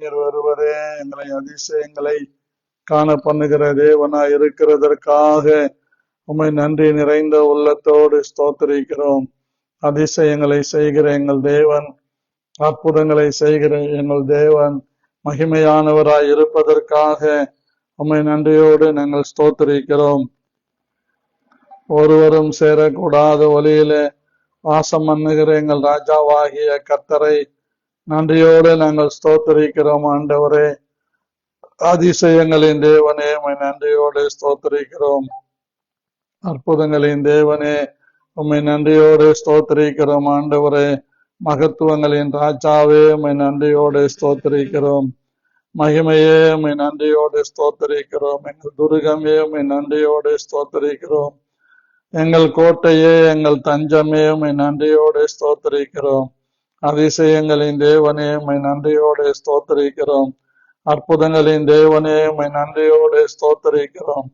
நீர் ஒருவரே எங்களை அதிசயங்களை காண பண்ணுகிற தேவனாய் இருக்கிறதற்காக உம்மை நன்றி நிறைந்த உள்ளத்தோடு ஸ்தோத்திரிக்கிறோம். அதிசயங்களை செய்கிற எங்கள் தேவன், அற்புதங்களை செய்கிற எங்கள் தேவன் மகிமையானவராய் இருப்பதற்காக உம்மை நன்றியோடு நாங்கள் ஸ்தோத்திரிக்கிறோம். ஒருவரும் சேரக்கூடாத ஒளியிலே வாசம் பண்ணுகிற எங்கள் ராஜாவாகிய கர்த்தரை நன்றியோடு நாங்கள் ஸ்தோத்திரிக்கிறோம். ஆண்டவரே, அதிசயங்களின் தேவனே, உம்மை நன்றியோடு ஸ்தோத்திரிக்கிறோம். அற்புதங்களின் தேவனே, உம்மை நன்றியோடு ஸ்தோத்திரிக்கிறோம். ஆண்டவரே, மகத்துவங்களின் ராஜாவே, உம்மை நன்றியோடு ஸ்தோத்திரிக்கிறோம். மகிமையே, உம்மை நன்றியோடு ஸ்தோத்திரிக்கிறோம். எங்கள் துருகமே, உம்மை நன்றியோடு ஸ்தோத்திரிக்கிறோம். எங்கள் கோட்டையே, எங்கள் தஞ்சமே, உம்மை நன்றியோடு ஸ்தோத்திரிக்கிறோம். அதிசயங்களின் தேவனே, உம்மை நன்றியோடு ஸ்தோத்திரிக்கிறோம். அற்புதங்களின் தேவனே, உம்மை நன்றியோடு ஸ்தோத்திரிக்கிறோம்.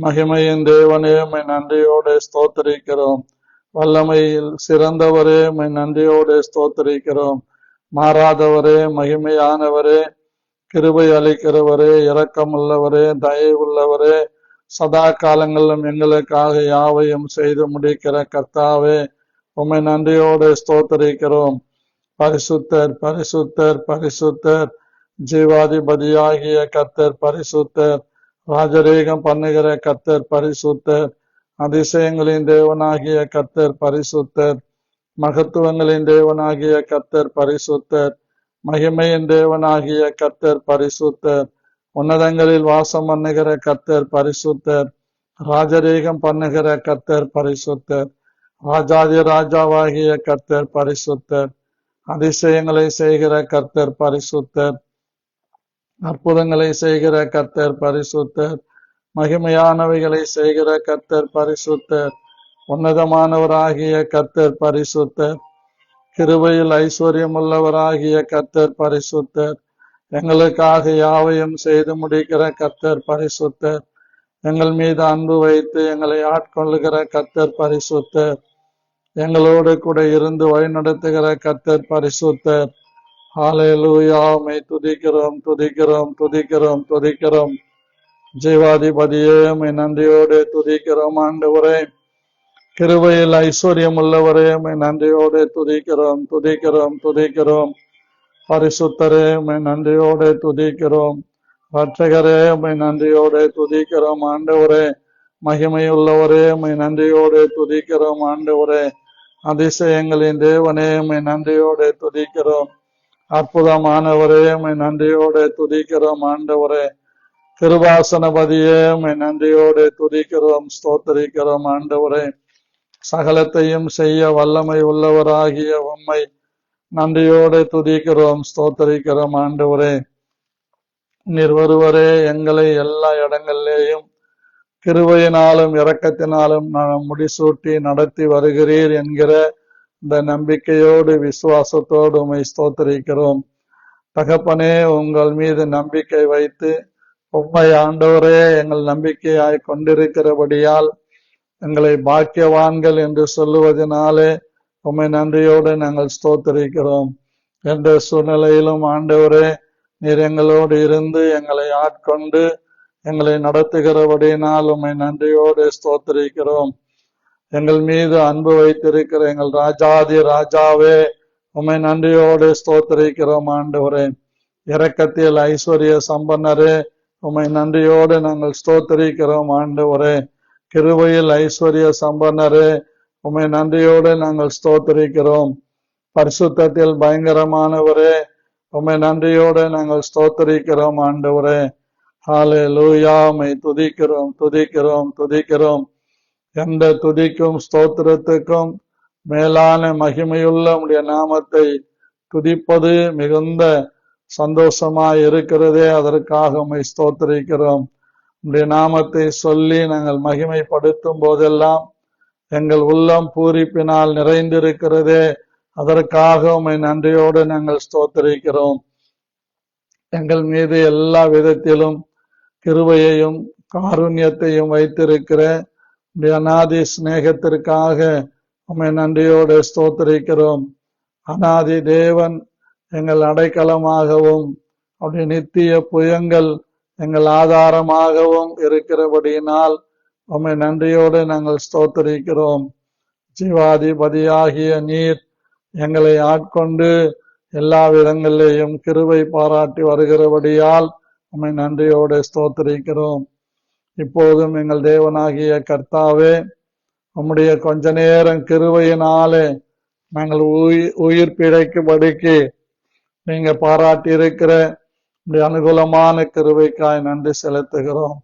மகிமையின் தேவனே, உம்மை நன்றியோடு ஸ்தோத்திரிக்கிறோம். வல்லமையில் சிறந்தவரே, உம்மை நன்றியோடு ஸ்தோத்திரிக்கிறோம். மாறாதவரே, மகிமையானவரே, கிருபை அளிக்கிறவரே, இரக்கமுள்ளவரே, தயவுள்ளவரே, சதா காலங்களிலும் எங்களுக்காக யாவையும் செய்து முடிக்கிற கர்த்தாவே, உம்மை நன்றியோடு ஸ்தோத்திரிக்கிறோம். பரிசுத்தர், பரிசுத்தர், பரிசுத்தர், ஜீவாதிபதியாகிய கர்த்தர் பரிசுத்தர், ராஜரீகம் பண்ணுகிற கர்த்தர் பரிசுத்தர், அதிசயங்களின் தேவனாகிய கர்த்தர் பரிசுத்தர், மகத்துவங்களின் தேவனாகிய கர்த்தர் பரிசுத்தர், மகிமையின் தேவனாகிய கர்த்தர் பரிசுத்தர், உன்னதங்களில் வாசம் பண்ணுகிற கர்த்தர் பரிசுத்தர், ராஜரீகம் பண்ணுகிற கர்த்தர் பரிசுத்தர், ராஜாதி ராஜாவாகிய கர்த்தர் பரிசுத்தர், அதிசயங்களை செய்கிற கர்த்தர் பரிசுத்தர், அற்புதங்களை செய்கிற கர்த்தர் பரிசுத்தர், மகிமையானவைகளை செய்கிற கர்த்தர் பரிசுத்தர், உன்னதமானவராகிய கர்த்தர் பரிசுத்தர், கிருபையில் ஐஸ்வர்யம் உள்ளவராகிய கர்த்தர் பரிசுத்தர், எங்களுக்காக யாவையும் செய்து முடிக்கிற கர்த்தர் பரிசுத்தர், எங்கள் மீது அன்பு வைத்து எங்களை ஆட்கொள்ளுகிற கர்த்தர் பரிசுத்தர், எங்களோடு கூட இருந்து வழிநடத்துகிற கர்த்தர் பரிசுத்தர். ஹல்லேலூயா, உம்மை துதிக்கிறோம், துதிக்கிறோம், துதிக்கிறோம், துதிக்கிறோம். ஜீவாதிபதியே, உம்மை நன்றியோடு துதிக்கிறோம். ஆண்டவரே, கிருபையில் ஐஸ்வர்யம் உள்ளவரே, உம்மை நன்றியோடு துதிக்கிறோம், துதிக்கிறோம், துதிக்கிறோம். பரிசுத்தரே, உம்மை நன்றியோடு துதிக்கிறோம். ரட்சகரே, உம்மை நன்றியோடு துதிக்கிறோம். ஆண்டவரே, மகிமையுள்ளவரே, உம்மை நன்றியோடு துதிக்கிறோம். ஆண்டவரே, அதிசயங்களின் தேவனே, உம்மை நன்றியோடு துதிக்கிறோம். அற்புதமானவரே, உம்மை நன்றியோடு துதிக்கிறோம். ஆண்டவரே, கிருபாசனபதியே, உம்மை நன்றியோடு துதிக்கிறோம், ஸ்தோத்திரிக்கிறோம். ஆண்டவரே, சகலத்தையும் செய்ய வல்லமை உள்ளவராகிய உம்மை நன்றியோடு துதிக்கிறோம், ஸ்தோத்திரிக்கிறோம். ஆண்டவரே, நீர் ஒருவரே எங்களை எல்லா இடங்களிலேயும் கிருபையினாலும் இரக்கத்தினாலும் முடிசூட்டி நடத்தி வருகிறீர் என்கிற இந்த நம்பிக்கையோடு விசுவாசத்தோடு உம்மை ஸ்தோத்திரிக்கிறோம். தகப்பனே, உங்கள் மீது நம்பிக்கை வைத்து உம்மை ஆண்டவரே எங்கள் நம்பிக்கையாய் கொண்டிருக்கிறபடியால் எங்களை பாக்கியவான்கள் என்று சொல்லுவதனாலே உம்மை நன்றியோடு நாங்கள் ஸ்தோத்திரிக்கிறோம். எந்த சூழ்நிலையிலும் ஆண்டவரே நீர் எங்களோடு இருந்து எங்களை ஆட்கொண்டு எங்களை நடத்துகிறபடியினால் உம்மை நன்றியோடு ஸ்தோத்திரிக்கிறோம். எங்கள் மீது அன்பு வைத்திருக்கிற எங்கள் ராஜாதி ராஜாவே, உம்மை நன்றியோடு ஸ்தோத்திரிக்கிறோம். ஆண்டவரே, இரக்கத்தில் ஐஸ்வர்ய சம்பன்னரே, உம்மை நன்றியோடு நாங்கள் ஸ்தோத்திரிக்கிறோம். ஆண்டவரே, கிருபையில் ஐஸ்வர்ய சம்பன்னரே, உம்மை நன்றியோடு நாங்கள் ஸ்தோத்திரிக்கிறோம். பரிசுத்தத்தில் பயங்கரமானவரே, உம்மை நன்றியோடு நாங்கள் ஸ்தோத்திரிக்கிறோம். ஆண்டவரே, ஹல்லேலூயா, உம்மை துதிக்கிறோம், துதிக்கிறோம், துதிக்கிறோம். எந்த துதிக்கும் ஸ்தோத்திரத்துக்கும் மேலான மகிமையுள்ள உம்முடைய நாமத்தை துதிப்பது மிகுந்த சந்தோஷமாய் இருக்கிறதே, அதற்காக உம்மை ஸ்தோத்திரிக்கிறோம். உம்முடைய நாமத்தை சொல்லி நாங்கள் மகிமைப்படுத்தும் போதெல்லாம் எங்கள் உள்ளம் பூரிப்பினால் நிறைந்திருக்கிறதே, அதற்காக உம்மை நன்றியோடு நாங்கள் ஸ்தோத்திரிக்கிறோம். எங்கள் மீது எல்லா விதத்திலும் கிருபையையும் காருண்யத்தையும் வைத்திருக்கிற அநாதி சிநேகத்திற்காக உம்மை நன்றியோடு ஸ்தோத்திரிக்கிறோம். அநாதி தேவன் எங்கள் அடைக்கலமாகவும் அவருடைய நித்திய புயங்கள் எங்கள் ஆதாரமாகவும் இருக்கிறபடியினால் உம்மை நன்றியோடு நாங்கள் ஸ்தோத்திரிக்கிறோம். ஜீவாதிபதியாகிய நீர் எங்களை ஆட்கொண்டு எல்லா விதங்களிலேயும் கிருபை பாராட்டி வருகிறபடியால் உம்மை நன்றியோடு ஸ்தோத்திரிக்கிறோம். இப்போதும் எங்கள் தேவனாகிய கர்த்தாவே, உம்முடைய கொஞ்ச நேரம் கிருபையினாலே நாங்கள் உயிர் பிழைக்கும்படிக்கு நீங்க பாராட்டி இருக்கிற அனுகூலமான கிருபைக்காய் நன்றி செலுத்துகிறோம்.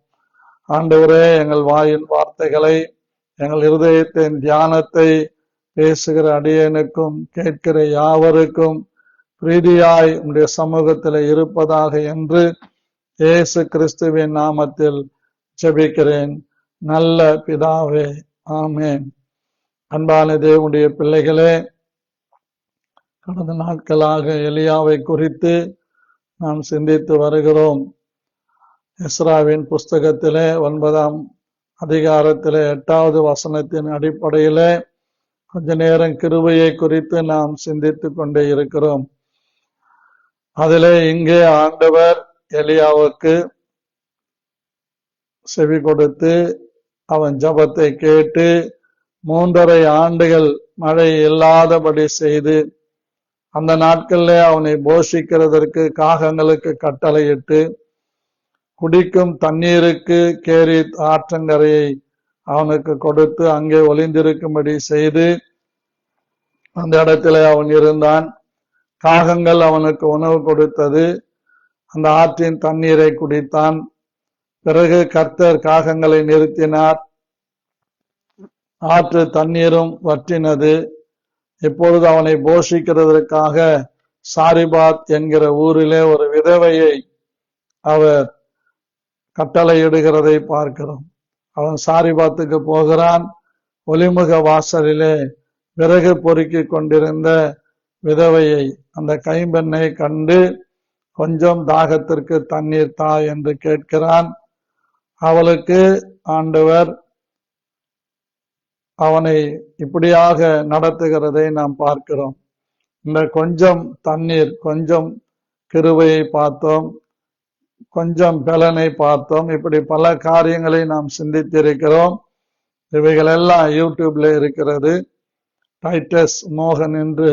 ஆண்டவரே, எங்கள் வாயின் வார்த்தைகளை, எங்கள் இருதயத்தின் தியானத்தை பேசுகிற அடியனுக்கும் கேட்கிற யாவருக்கும் பிரீதியாய் உடைய சமூகத்தில் இருப்பதாக என்று இயேசு கிறிஸ்துவின் நாமத்தில் ஜெபிக்கிறேன் நல்ல பிதாவே, ஆமென். அன்பான தேவனுடைய பிள்ளைகளே, கடந்த நாட்களாக எலியாவை குறித்து நாம் சிந்தித்து வருகிறோம். எஸ்ராவின் புஸ்தகத்திலே 9ஆம் அதிகாரத்திலே 8வது வசனத்தின் அடிப்படையிலே கொஞ்ச நேரம் கிருபையை குறித்து நாம் சிந்தித்துக் கொண்டே இருக்கிறோம். அதிலே இங்கே ஆண்டவர் எலியாவுக்கு செவி கொடுத்து அவன் ஜபத்தை கேட்டு 3.5 ஆண்டுகள் மழை இல்லாதபடி செய்து அந்த நாட்களிலே அவனை போஷிக்கிறதற்கு காகங்களுக்கு கட்டளையிட்டு குடிக்கும் தண்ணீருக்கு கேரித் ஆற்றங்கரையை அவனுக்கு கொடுத்து அங்கே ஒளிந்திருக்கும்படி செய்து அந்த இடத்துல அவன் இருந்தான். காகங்கள் அவனுக்கு உணவு கொடுத்தது, அந்த ஆற்றின் தண்ணீரை குடித்தான். பிறகு கர்த்தர் காகங்களை நிறுத்தினார், ஆற்று தண்ணீரும் வற்றினது. இப்பொழுது அவனை போஷிக்கிறதற்காக சாரிபாத் என்கிற ஊரிலே ஒரு விதவையை அவர் கட்டளையிடுகிறதை பார்க்கிறோம். அவன் சாரிபாத்துக்கு போகிறான். ஒலிமுக வாசலிலே விறகு பொறுக்கி கொண்டிருந்த விதவையை, அந்த கைம்பெண்ணை கண்டு கொஞ்சம் தாகத்திற்கு தண்ணீர் தா என்று கேட்கிறான். அவளுக்கு ஆண்டவர் அவனை இப்படியாக நடத்துகிறதை நாம் பார்க்கிறோம். இந்த கொஞ்சம் தண்ணீர், கொஞ்சம் கிருபையை பார்த்தோம், கொஞ்சம் பலனை பார்த்தோம். இப்படி பல காரியங்களை நாம் சிந்தித்திருக்கிறோம். இவைகள் எல்லாம் யூடியூப்ல இருக்கிறது. டைட்டஸ் மோகன் என்று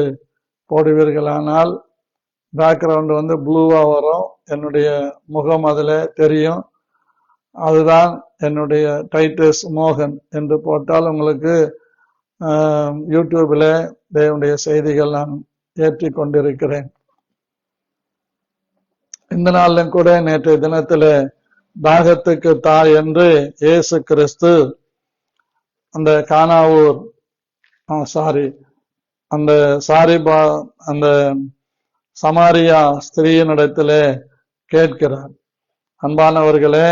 போடுவீர்களானால் பேக்ரவுண்ட் ப்ளூவா வரும். என்னுடைய முகம் அதுல தெரியும். அதுதான் என்னுடைய டைட்டஸ் மோகன் என்று போட்டால் உங்களுக்கு யூடியூப்ல தேவனுடைய செய்திகள் நான் ஏற்றி கொண்டிருக்கிறேன். இந்த நாளிலும் கூட நேற்றைய தினத்துல தாகத்துக்கு தாய் என்று இயேசு கிறிஸ்து அந்த கானாவூர் அந்த சமாரியா ஸ்திரீயினிடத்திலே கேட்கிறார். அன்பானவர்களே,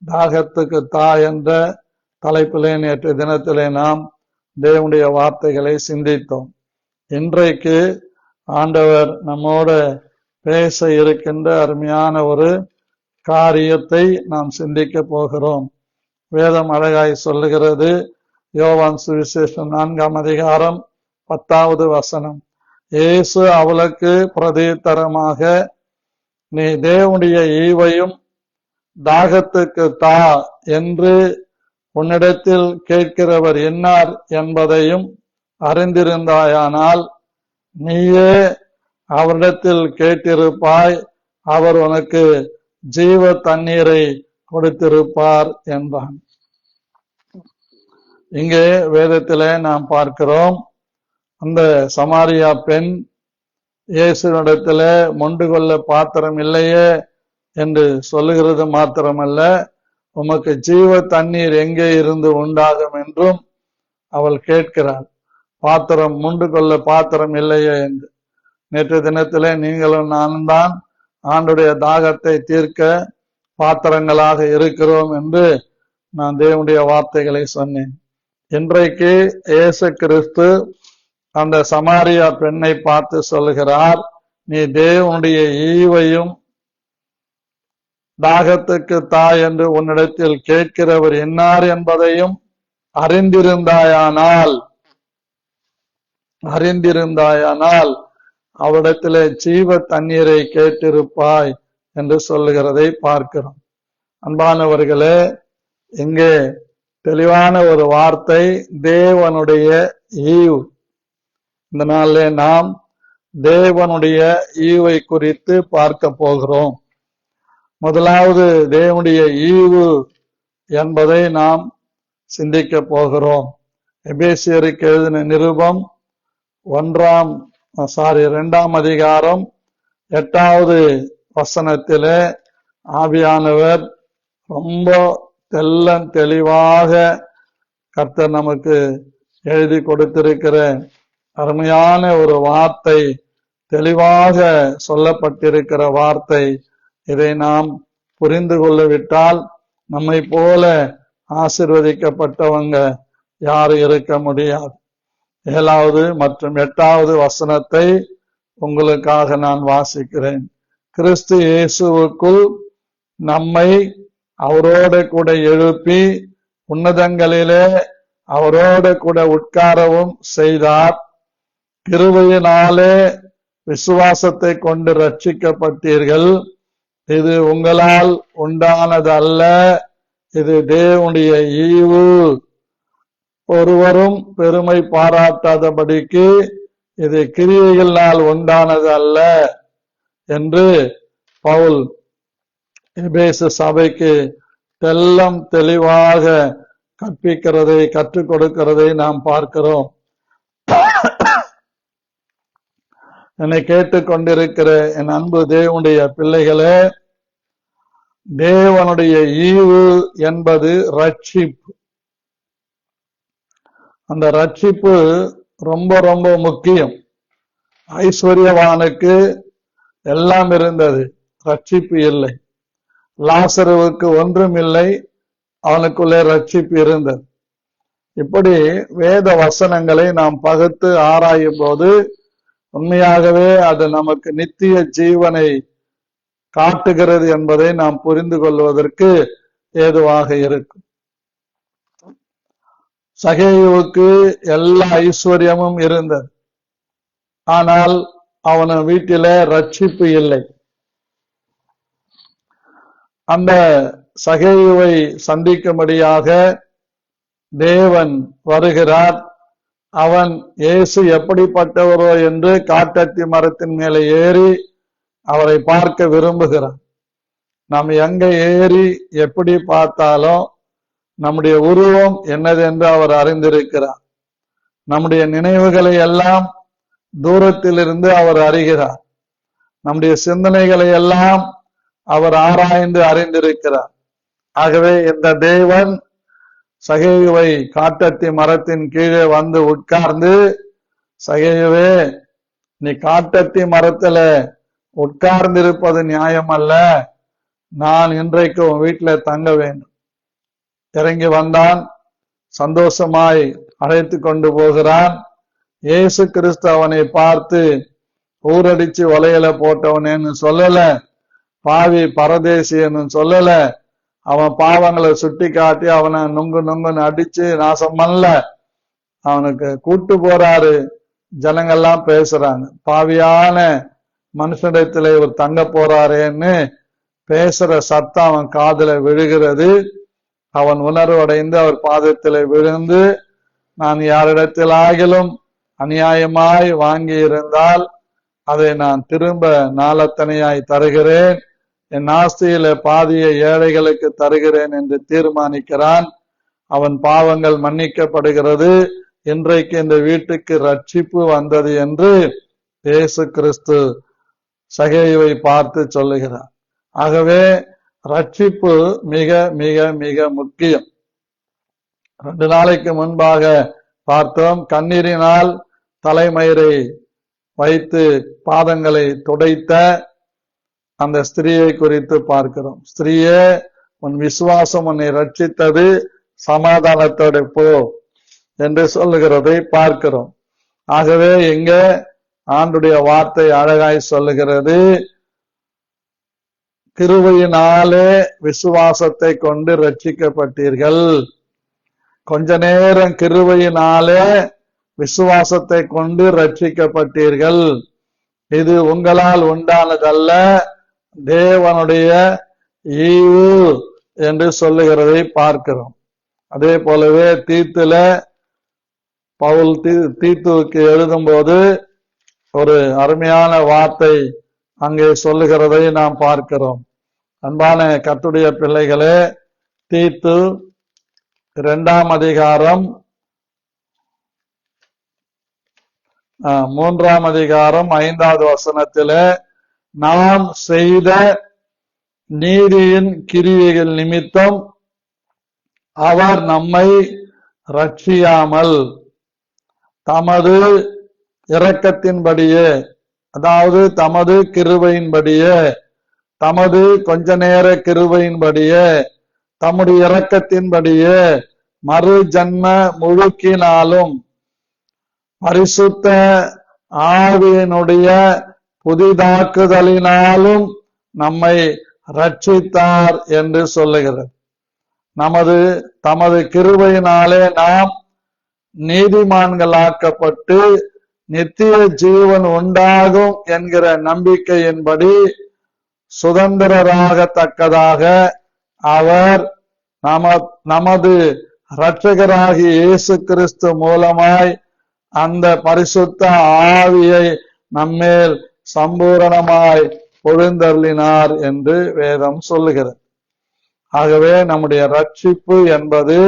தாகத்துக்கு தாய் என்ற தலைப்பிலே நேற்றைய தினத்திலே நாம் தேவனுடைய வார்த்தைகளை சிந்தித்தோம். இன்றைக்கு ஆண்டவர் நம்மோட பேச இருக்கின்ற அருமையான ஒரு காரியத்தை நாம் சிந்திக்க போகிறோம். வேதம் அழகாய் சொல்லுகிறது. யோவான் சுவிசேஷம் 4ஆம் அதிகாரம் 10வது வசனம். இயேசு அவளுக்கு பிரதியுத்தரமாக, நீ தேவனுடைய ஈவையும் தாகத்துக்கு தா என்று உன்னிடத்தில் கேட்கிறவர் என்னார் என்பதையும் அறிந்திருந்தாயானால் நீயே அவரிடத்தில் கேட்டிருப்பாய், அவர் உனக்கு ஜீவ தண்ணீரை கொடுத்திருப்பார் என்றான். இங்கே வேதத்திலே நாம் பார்க்கிறோம், அந்த சமாரியா பெண் இயேசுவிடத்துல மொண்டு கொள்ள பாத்திரம் இல்லையே என்று சொல்லுகிறது மாத்திரமல்ல, உமக்கு ஜீவ தண்ணீர் எங்கே இருந்து உண்டாகும் என்றும் அவள் கேட்கிறாள். பாத்திரம் மொண்டு கொள்ள பாத்திரம் இல்லையே என்று. நேற்று தினத்திலே நீங்களும் நானும் தான் ஆண்டுடைய தாகத்தை தீர்க்க பாத்திரங்களாக இருக்கிறோம் என்று நான் தேவனுடைய வார்த்தைகளை சொன்னேன். இன்றைக்கு இயேசு கிறிஸ்து அந்த சமாரியா பெண்ணை பார்த்து சொல்லுகிறார், நீ தேவனுடைய ஈவையும் தாகத்துக்கு தாய் என்று உன்னிடத்தில் கேட்கிறவர் என்னார் என்பதையும் அறிந்திருந்தாயானால் அவரிடத்திலே ஜீவ தண்ணீரை கேட்டிருப்பாய் என்று சொல்லுகிறதை பார்க்கிறோம். அன்பானவர்களே, இங்கே தெளிவான ஒரு வார்த்தை தேவனுடைய ஈவு. இந்த நாளிலே நாம் தேவனுடைய ஈவை குறித்து பார்க்க போகிறோம். முதலாவது தேவனுடைய ஈவு என்பதை நாம் சிந்திக்க போகிறோம். எபேசியருக்கு எழுதின நிருபம் 2ஆம் அதிகாரம் 8வது வசனத்திலே ஆவியானவர் ரொம்ப தெளிவாக கர்த்தர் நமக்கு எழுதி கொடுத்திருக்கிற அருமையான ஒரு வார்த்தை, தெளிவாக சொல்லப்பட்டிருக்கிற வார்த்தை. இதை நாம் புரிந்து கொள்ளவிட்டால் நம்மை போல ஆசீர்வதிக்கப்பட்டவங்க யாரும் இருக்க முடியாது. 7வது மற்றும் 8வது வசனத்தை உங்களுக்காக நான் வாசிக்கிறேன். கிறிஸ்து இயேசுவுக்குள் நம்மை அவரோடு கூட எழுப்பி உன்னதங்களிலே அவரோடு கூட உட்காரவும் செய்தார். கிருபையினாலே விசுவாசத்தை கொண்டு ரட்சிக்கப்பட்டீர்கள். இது உங்களால் உண்டானதல்ல, இது தேவனுடைய ஈவு. ஒருவரும் பெருமை பாராட்டாதபடிக்கு இது கிரியைகளால் உண்டானது அல்ல என்று பவுல் எபேசு சபைக்கு தெளிவாக கற்பிக்கிறதை, கற்றுக் கொடுக்கிறதை நாம் பார்க்கிறோம். என்னை கேட்டுக்கொண்டிருக்கிற என் அன்பு தேவனுடைய பிள்ளைகளே, தேவனுடைய ஈவு என்பது ரட்சிப்பு. அந்த ரட்சிப்பு ரொம்ப ரொம்ப முக்கியம். ஐஸ்வர்யவானுக்கு எல்லாம் இருந்தது, ரட்சிப்பு இல்லை. லாசருவுக்கு ஒன்றும் இல்லை, அவனுக்குள்ளே ரட்சிப்பு இருந்தது. இப்படி வேத வசனங்களை நாம் பகுத்து ஆராயும் போது உண்மையாகவே அது நமக்கு நித்திய ஜீவனை காட்டுகிறது என்பதை நாம் புரிந்து கொள்வதற்கு ஏதுவாக இருக்கும். சகேயுவுக்கு எல்லா ஐஸ்வர்யமும் இருந்தது, ஆனால் அவன வீட்டிலே ரட்சிப்பு இல்லை. அந்த சகேயுவை சந்திக்கும்படியாக தேவன் வருகிறார். அவன் இயேசு எப்படிப்பட்டவரோ என்று காட்டத்தி மரத்தின் மேலே ஏறி அவரை பார்க்க விரும்புகிறார். நாம் எங்க ஏறி எப்படி பார்த்தாலும் நம்முடைய உருவம் என்னதென்று அவர் அறிந்திருக்கிறார். நம்முடைய நினைவுகளை எல்லாம் தூரத்திலிருந்து அவர் அறிகிறார். நம்முடைய சிந்தனைகளை எல்லாம் அவர் ஆராய்ந்து அறிந்திருக்கிறார். ஆகவே இந்த தேவன் சகேயுவை காட்டத்தி மரத்தின் கீழே வந்து உட்கார்ந்து, சகேயுவே, நீ காட்டத்தி மரத்துல உட்கார்ந்திருப்பது நியாயம் அல்ல, நான் இன்றைக்கு உன் வீட்டுல தங்க வேண்டும். இறங்கி வந்தான், சந்தோஷமாய் அழைத்து கொண்டு போகிறான். இயேசு கிறிஸ்து அவனை பார்த்து ஊரடிச்சு வலையில போட்டவனேன்னு சொல்லல, பாவி பரதேசின்னு சொல்லல. அவன் பாவங்களை சுட்டி காட்டி அவனை நொங்குன்னு அடிச்சு நாசம் பண்ணல. அவனுக்கு கூட்டு போறாரு. ஜனங்கள்லாம் பேசுறாங்க, பாவியான மனுஷனிடத்துல இவர் தங்க போறாரேன்னு பேசுற சத்தம் அவன் காதுல விழுகிறது. அவன் உணர்வடைந்து அவர் பாதத்திலே விழுந்து, நான் யாரிடத்திலாகிலும் அநியாயமாய் வாங்கி இருந்தால் அதை நான் திரும்ப நாளத்தனையாய் தருகிறேன், என் ஆஸ்தியில பாதியை ஏழைகளுக்கு தருகிறேன் என்று தீர்மானிக்கிறான். அவன் பாவங்கள் மன்னிக்கப்படுகிறது. இன்றைக்கு இந்த வீட்டுக்கு ரட்சிப்பு வந்தது என்று இயேசு கிறிஸ்து சகேயுவை பார்த்து சொல்லுகிறார். ஆகவே ரட்சிப்பு மிக மிக மிக முக்கியம். 2 நாளைக்கு முன்பாக பார்த்தோம், கண்ணீரினால் தலைமயிரை வைத்து பாதங்களை துடைத்த அந்த ஸ்திரீயை குறித்து பார்க்கிறோம். ஸ்திரீயே, உன் விசுவாசம் உன்னை ரட்சித்தது, சமாதானத்தோடு போ என்று சொல்லுகிறதை பார்க்கிறோம். ஆகவே இங்க ஆண்டுடைய வார்த்தை அழகாய் சொல்லுகிறது, கிருபையினாலே விசுவாசத்தை கொண்டு ரட்சிக்கப்பட்டீர்கள். கொஞ்ச நேரம் கிருபையினாலே விசுவாசத்தை கொண்டு ரட்சிக்கப்பட்டீர்கள். இது உங்களால் உண்டானதல்ல, தேவனுடைய ஈவு என்று சொல்லுகிறதை பார்க்கிறோம். அதே போலவே தீத்துல பவுல் தீத்துவுக்கு எழுதும்போது ஒரு அருமையான வார்த்தை அங்கே சொல்லுகிறதை நாம் பார்க்கிறோம். அன்பான கர்த்தருடைய பிள்ளைகளே, தீத்து 2ஆம் அதிகாரம் 3ஆம் அதிகாரம் 5வது வசனத்திலே, நாம் செய்த நீதியின் கிரியைகள் நிமித்தம் அவர் நம்மை ரட்சியாமல் தமது இரக்கத்தின்படியே, அதாவது தமது கிருபையின்படியே, தமது கொஞ்ச நேர கிருபையின்படியே, தம்முடைய இரக்கத்தின்படியே மறு ஜன்ம முழுக்கினாலும் பரிசுத்த ஆவியினுடைய புதிதாக்குதலினாலும் நம்மை ரட்சித்தார் என்று சொல்லுகிறது. தமது கிருபையினாலே நாம் நீதிமான்களாக்கப்பட்டு நித்திய ஜீவன் உண்டாகும் என்கிற நம்பிக்கையின்படி சுதந்திரராகத்தக்கதாக அவர் நமது இரட்சகராகிய இயேசு கிறிஸ்து மூலமாய் அந்த பரிசுத்த ஆவியை நம்மேல் சம்பூரணமாய் பொழிந்தருளினார் என்று வேதம் சொல்லுகிறது. ஆகவே நம்முடைய ரட்சிப்பு என்பது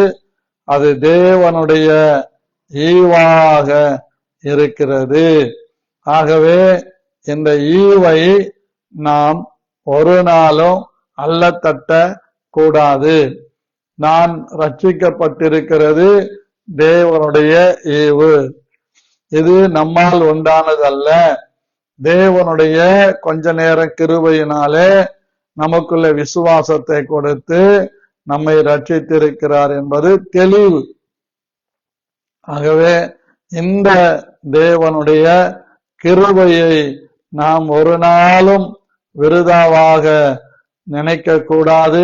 அது தேவனுடைய ஈவாக இருக்கிறது. ஆகவே இந்த ஈவை நாம் ஒரு நாளும் அல்லத்தட்ட கூடாது. நான் ரட்சிக்கப்பட்டிருக்கிறது தேவனுடைய ஈவு. இது நம்மால் உண்டானதல்ல. தேவனுடைய கொஞ்ச நேர கிருபையினாலே நமக்குள்ள விசுவாசத்தை கொடுத்து நம்மை ரட்சித்திருக்கிறார் என்பது தெளிவு. ஆகவே இந்த தேவனுடைய கிருபையை நாம் ஒரு நாளும் விருதாவாக நினைக்க கூடாது,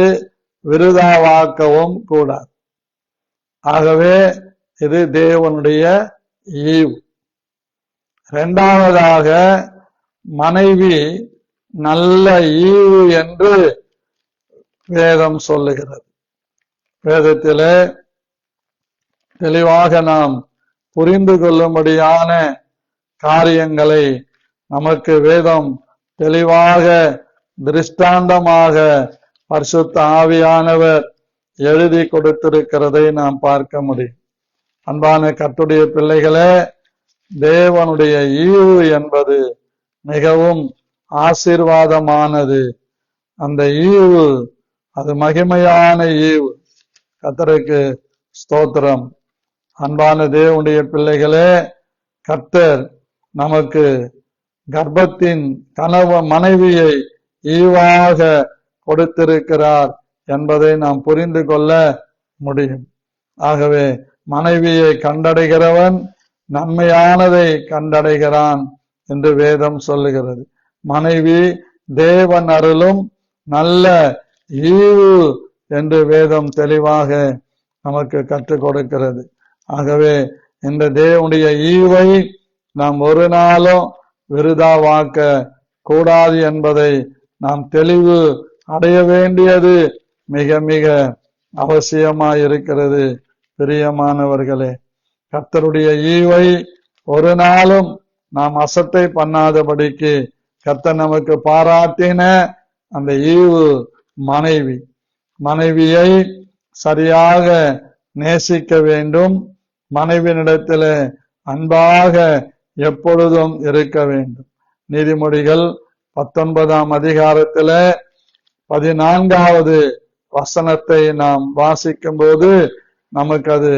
விருதாவாக்கவும் கூடாது. ஆகவே இது தேவனுடைய ஈவு. இரண்டாவதாக, மனைவி நல்ல ஈவு என்று வேதம் சொல்லுகிறது. வேதத்திலே தெளிவாக நாம் புரிந்து கொள்ளும்படியான காரியங்களை நமக்கு வேதம் தெளிவாக திருஷ்டாந்தமாக பரிசுத்த ஆவியானவர் எழுதி கொடுத்திருக்கிறதை நாம் பார்க்க முடியும். அன்பான கர்த்தருடைய பிள்ளைகளே, தேவனுடைய ஈவு என்பது மிகவும் ஆசீர்வாதமானது. அந்த ஈவு அது மகிமையான ஈவு. கர்த்தருக்கு ஸ்தோத்திரம். அன்பான தேவனுடைய பிள்ளைகளே, கர்த்தர் நமக்கு கர்ப்பத்தின் கனவு மனைவியை ஈவாக கொடுத்திருக்கிறார் என்பதை நாம் புரிந்து கொள்ள முடியும். ஆகவே மனைவியை கண்டடைகிறவன் நன்மையானதை கண்டடைகிறான் என்று வேதம் சொல்லுகிறது. மனைவி தேவன் அருளும் நல்ல ஈவு என்று வேதம் தெளிவாக நமக்கு கற்றுக் கொடுக்கிறது. ஆகவே இந்த தேவனுடைய ஈவை நாம் ஒரு நாளும் விருதாவாக்க கூடாது என்பதை நாம் தெளிவு அடைய வேண்டியது மிக மிக அவசியமாயிருக்கிறது. பிரியமானவர்களே, கர்த்தருடைய ஈவை ஒரு நாளும் நாம் அசட்டை பண்ணாதபடிக்கு கர்த்தர் நமக்கு பாராட்டின அந்த ஈவு மனைவியை சரியாக நேசிக்க வேண்டும். மனைவியினிடத்தில் அன்பாக எப்பொழுதும் இருக்க வேண்டும். நீதிமொழிகள் 19ஆம் அதிகாரத்தில் 14வது வசனத்தை நாம் வாசிக்கும் போது நமக்கு அது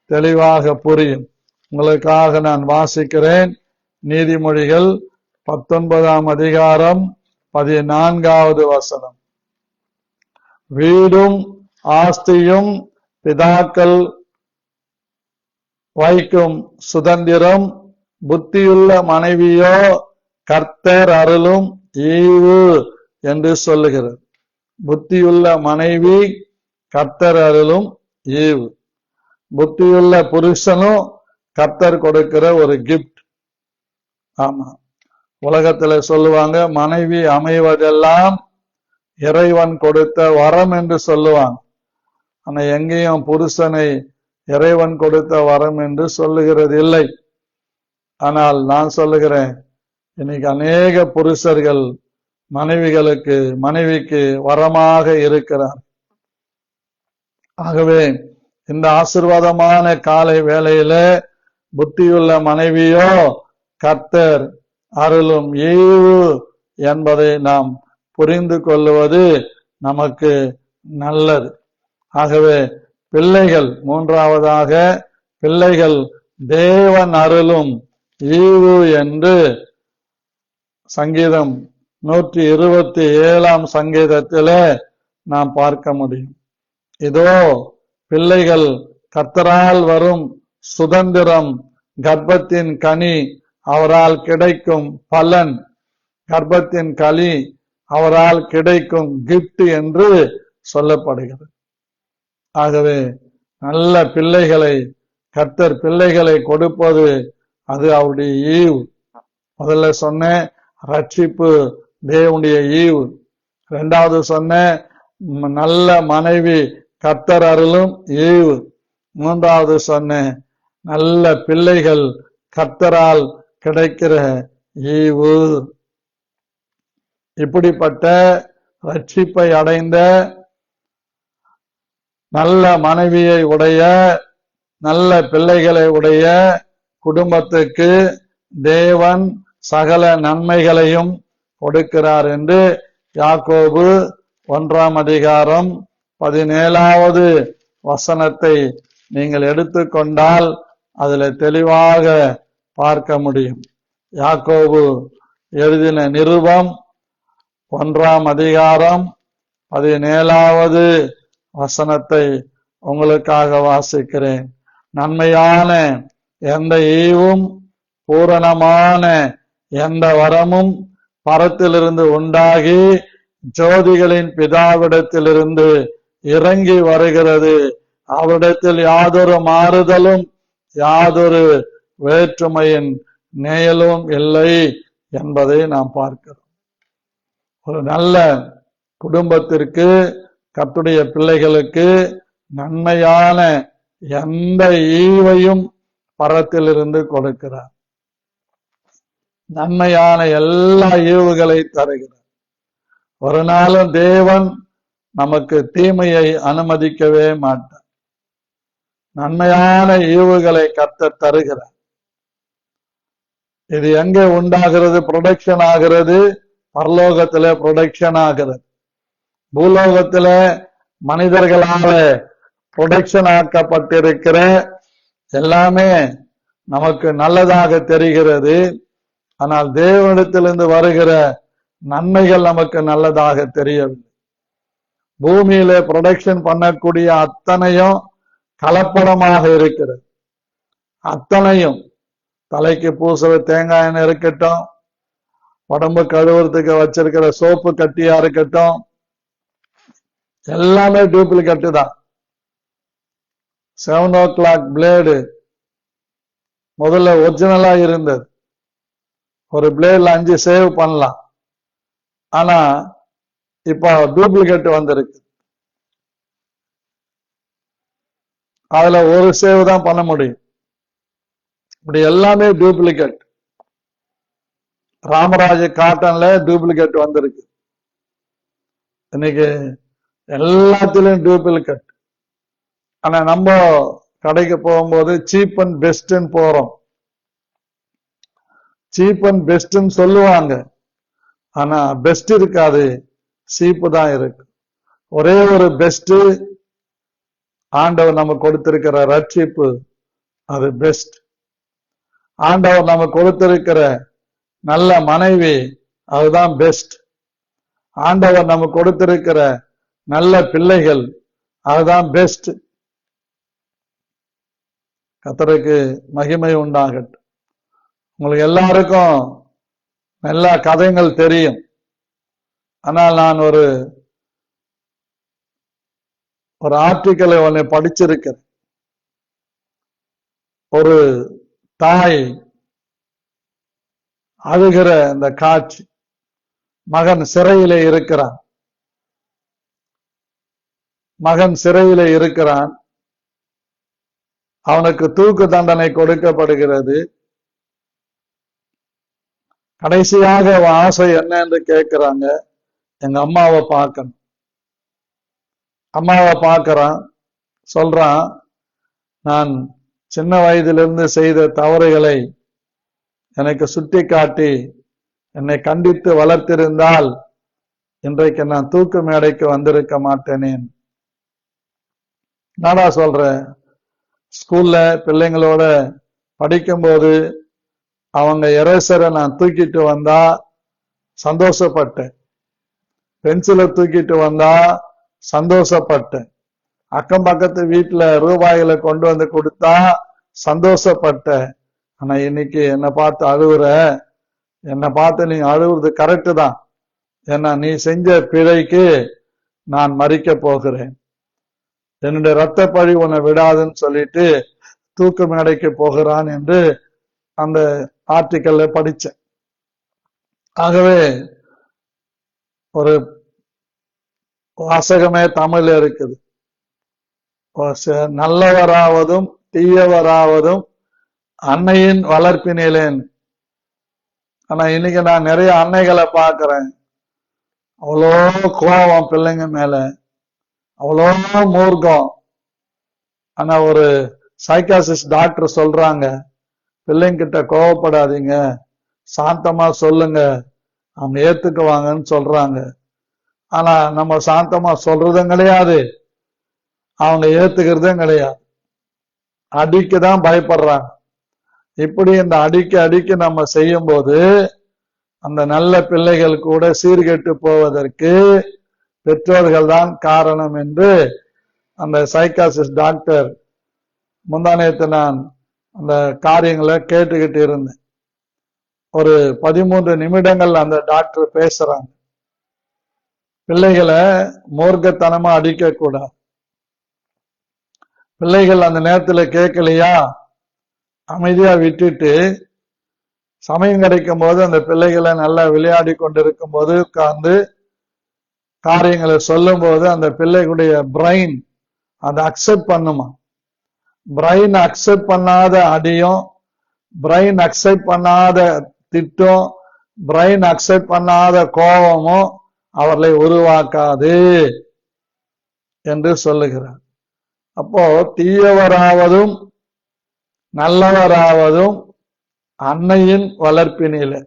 தெளிவாக புரியும். உங்களுக்காக நான் வாசிக்கிறேன். நீதிமொழிகள் 19ஆம் அதிகாரம் 14வது வசனம். வீடும் ஆஸ்தியும் பிதாக்கள் வைக்கும் சுதந்திரம், புத்தியுள்ள மனைவியோ கர்த்தர் அருளும் ஈவு என்று சொல்லுகிறது. புத்தியுள்ள மனைவி கர்த்தர் அருளும் ஈவு. புத்தியுள்ள புருஷனும் கர்த்தர் கொடுக்கிற ஒரு கிஃப்ட். ஆமா, உலகத்துல சொல்லுவாங்க, மனைவி அமைவதெல்லாம் இறைவன் கொடுத்த வரம் என்று சொல்லுவான். ஆனா எங்கேயும் புருஷனை இறைவன் கொடுத்த வரம் என்று சொல்லுகிறது இல்லை. ஆனால் நான் சொல்லுகிறேன், இன்னைக்கு அநேக புருஷர்கள் மனைவிக்கு வரமாக இருக்கிறார். ஆகவே இந்த ஆசீர்வாதமான காலை வேளையில புத்தியுள்ள மனைவியோ கர்த்தர் அருளும் ஈவு என்பதை நாம் புரிந்து கொள்வது நமக்கு நல்லது. ஆகவே பிள்ளைகள், மூன்றாவதாக பிள்ளைகள் தேவன் அருளும் ஈவு என்று சங்கீதம் 127 சங்கீதத்திலே நாம் பார்க்க முடியும். இதோ பிள்ளைகள் கர்த்தரால் வரும் சுதந்திரம், கர்ப்பத்தின் கனி அவரால் கிடைக்கும் பலன், கர்ப்பத்தின் களி அவரால் கிடைக்கும் கிஃப்ட் என்று சொல்லப்படுகிறது. ஆகவே நல்ல பிள்ளைகளை கர்த்தர் பிள்ளைகளை கொடுப்பது அது அவருடைய ஈவு. முதல்ல சொன்ன ரட்சிப்பு தேவனுடைய ஈவு. இரண்டாவது சொன்ன நல்ல மனைவி கர்த்தர் அருளும் ஈவு. மூன்றாவது சொன்ன நல்ல பிள்ளைகள் கர்த்தரால் கிடைக்கிற ஈவு. இப்படிப்பட்ட ரட்சிப்பை அடைந்த நல்ல மனைவியை உடைய, நல்ல பிள்ளைகளை உடைய குடும்பத்துக்கு தேவன் சகல நன்மைகளையும் கொடுக்கிறார் என்று யாக்கோபு 1 வசனத்தை நீங்கள் எடுத்துக்கொண்டால் அதில் தெளிவாக பார்க்க முடியும். யாக்கோபு எழுதின நிருபம் 1 வசனத்தை உங்களுக்காக வாசிக்கிறேன். நன்மையான எந்த ஈவும் பூரணமான எந்த வரமும் பரத்திலிருந்து உண்டாகி ஜோதிகளின் பிதாவிடத்திலிருந்து இறங்கி வருகிறது. அவரிடத்தில் யாதொரு மாறுதலும் யாதொரு வேற்றுமையின் நிழலும் இல்லை என்பதை நாம் பார்க்கிறோம். ஒரு நல்ல குடும்பத்திற்கு, கர்த்தருடைய பிள்ளைகளுக்கு நன்மையான எந்த ஈவையும் பரத்திலிருந்து கொடுக்கிறார். நன்மையான எல்லா ஈவுகளை தருகிறார். ஒரு நாளும் தேவன் நமக்கு தீமையை அனுமதிக்கவே மாட்டார். நன்மையான ஈவுகளை கர்த்தர் தருகிறார். இது எங்கே உண்டாகிறது? ப்ரொடக்ஷன் ஆகிறது. பரலோகத்திலே ப்ரொடக்ஷன் ஆகிறது. பூலோகத்தில மனிதர்களால ப்ரொடக்ஷன் ஆக்கப்பட்டிருக்கிற எல்லாமே நமக்கு நல்லதாக தெரிகிறது. ஆனால் தேவனிடத்திலிருந்து வருகிற நன்மைகள் நமக்கு நல்லதாக தெரியவில்லை. பூமியில ப்ரொடக்ஷன் பண்ணக்கூடிய அத்தனையும் கலப்படமாக இருக்கிறது. அத்தனையும் தலைக்கு பூசுற தேங்காய் எண்ணெய் இருக்கட்டும், உடம்பு கழுவுறதுக்கு வச்சிருக்கிற சோப்பு கட்டியா இருக்கட்டும், எல்லாமே டூப்ளிகேட் தான். 7 o'clock பிளேடு முதல்ல ஒரிஜினலா இருந்தது. ஒரு பிளேட்ல 5 சேவ் பண்ணலாம். ஆனா இப்ப டூப்ளிகேட் வந்திருக்கு. அதுல ஒரு சேவ் தான் பண்ண முடியும். இப்படி எல்லாமே டூப்ளிகேட். ராமராஜ் காட்டன்ல டூப்ளிகேட் வந்திருக்கு. இன்னைக்கு எல்லாத்திலும் டூப்ளிகேட். ஆனா நம்ம கடைக்கு போகும்போது சீப் அண்ட் பெஸ்ட்ன்னு போறோம். சீப் அண்ட் பெஸ்ட்ன்னு சொல்லுவாங்க. ஆனா பெஸ்ட் இருக்காது, சீப்பு தான் இருக்கு. ஒரே ஒரு பெஸ்ட் ஆண்டவர் நமக்கு கொடுத்திருக்கிற ரட்சிப்பு, அது பெஸ்ட். ஆண்டவர் நமக்கு கொடுத்திருக்கிற நல்ல மனைவி, அதுதான் பெஸ்ட். ஆண்டவர் நமக்கு கொடுத்திருக்கிற நல்ல பிள்ளைகள், அதுதான் பெஸ்ட். கர்த்தருக்கு மகிமை உண்டாகட்டும். உங்களுக்கு எல்லாருக்கும் நல்ல கதைகள் தெரியும். ஆனால் நான் ஒரு ஆர்டிக்கலை ஒன்னு படிச்சிருக்கிறேன். ஒரு தாய் அழுகிற அந்த காட்சி. மகன் சிறையிலே இருக்கிறான். மகன் சிறையில இருக்கிறான். அவனுக்கு தூக்கு தண்டனை கொடுக்கப்படுகிறது. கடைசியாக அவன் ஆசை என்ன என்று கேட்கிறாங்க. எங்க அம்மாவை பார்க்கணும். அம்மாவை பார்க்கறான். சொல்றான், நான் சின்ன வயதிலிருந்து செய்த தவறுகளை எனக்கு சுட்டி காட்டி என்னை கண்டித்து வளர்த்திருந்தால் இன்றைக்கு நான் தூக்கு மேடைக்கு வந்திருக்க மாட்டேனேன். நாடா சொல்ற, ஸ்கூல்ல பிள்ளைங்களோட படிக்கும்போது அவங்க எரேசரை நான் தூக்கிட்டு வந்தா சந்தோஷப்பட்டேன். பென்சிலை தூக்கிட்டு வந்தா சந்தோஷப்பட்டேன். அக்கம் பக்கத்து வீட்டுல ரூபாய்களை கொண்டு வந்து கொடுத்தா சந்தோஷப்பட்டேன். ஆனா இன்னைக்கு என்னை பார்த்து அழுகுற. என்னை பார்த்து நீ அழுகுறது கரெக்டு தான். ஏன்னா நீ செஞ்ச பிழைக்கு நான் மறிக்க போகிறேன். என்னுடைய ரத்த பழி உன்னை விடாதுன்னு சொல்லிட்டு தூக்கு மேடைக்கு போகிறான் என்று அந்த ஆர்டிக்கல்ல படிச்சேன். ஆகவே ஒரு வாசகமே தமிழ்ல இருக்குது. நல்லவராவதும் தீயவராவதும் அன்னையின் வளர்ப்பினிலேன். ஆனா இன்னைக்கு நான் நிறைய அன்னைகளை பார்க்கிறேன். அவ்வளோ கோபம் பிள்ளைங்க மேல, அவ்வளோ மூர்க்கம். ஆனா ஒரு சைக்காசிஸ்ட் டாக்டர் சொல்றாங்க, பிள்ளைங்கிட்ட கோவப்படாதீங்க, சாந்தமா சொல்லுங்க, அவங்க ஏத்துக்குவாங்கன்னு சொல்றாங்க. ஆனா நம்ம சாந்தமா சொல்றதும் கிடையாது, அவங்க ஏத்துக்கிறதும் கிடையாது. அடிக்கதான் பயப்படுறாங்க. இப்படி இந்த அடிக்க நம்ம செய்யும் போது அந்த நல்ல பிள்ளைகள் கூட சீர்கெட்டு போவதற்கு பெற்றோர்கள் தான் காரணம் என்று அந்த சைக்காசிஸ்ட் டாக்டர் முந்தானேத்து நான் அந்த காரியங்களை கேட்டுக்கிட்டு இருந்தேன். ஒரு 13 நிமிடங்கள் அந்த டாக்டர் பேசுறாங்க. பிள்ளைகளை மூர்க்கத்தனமா அடிக்க கூடாது. பிள்ளைகள் அந்த நேரத்துல கேட்கலையா, அமைதியா விட்டுட்டு சமயம் கிடைக்கும் போது அந்த பிள்ளைகளை நல்லா விளையாடி கொண்டிருக்கும் போது உட்கார்ந்து காரியங்களை சொல்லும் போது அந்த பிள்ளைகளுடைய பிரைன் அதை அக்செப்ட் பண்ணுமா. பிரைன் அக்செப்ட் பண்ணாத அடியும், பிரைன் அக்செப்ட் பண்ணாத திட்டம், பிரைன் அக்செப்ட் பண்ணாத கோபமும் அவர்களை உருவாக்காது என்று சொல்லுகிறார். அப்போ தீயவராவதும் நல்லவராவதும் அன்னையின் வளர்ப்பினிலே.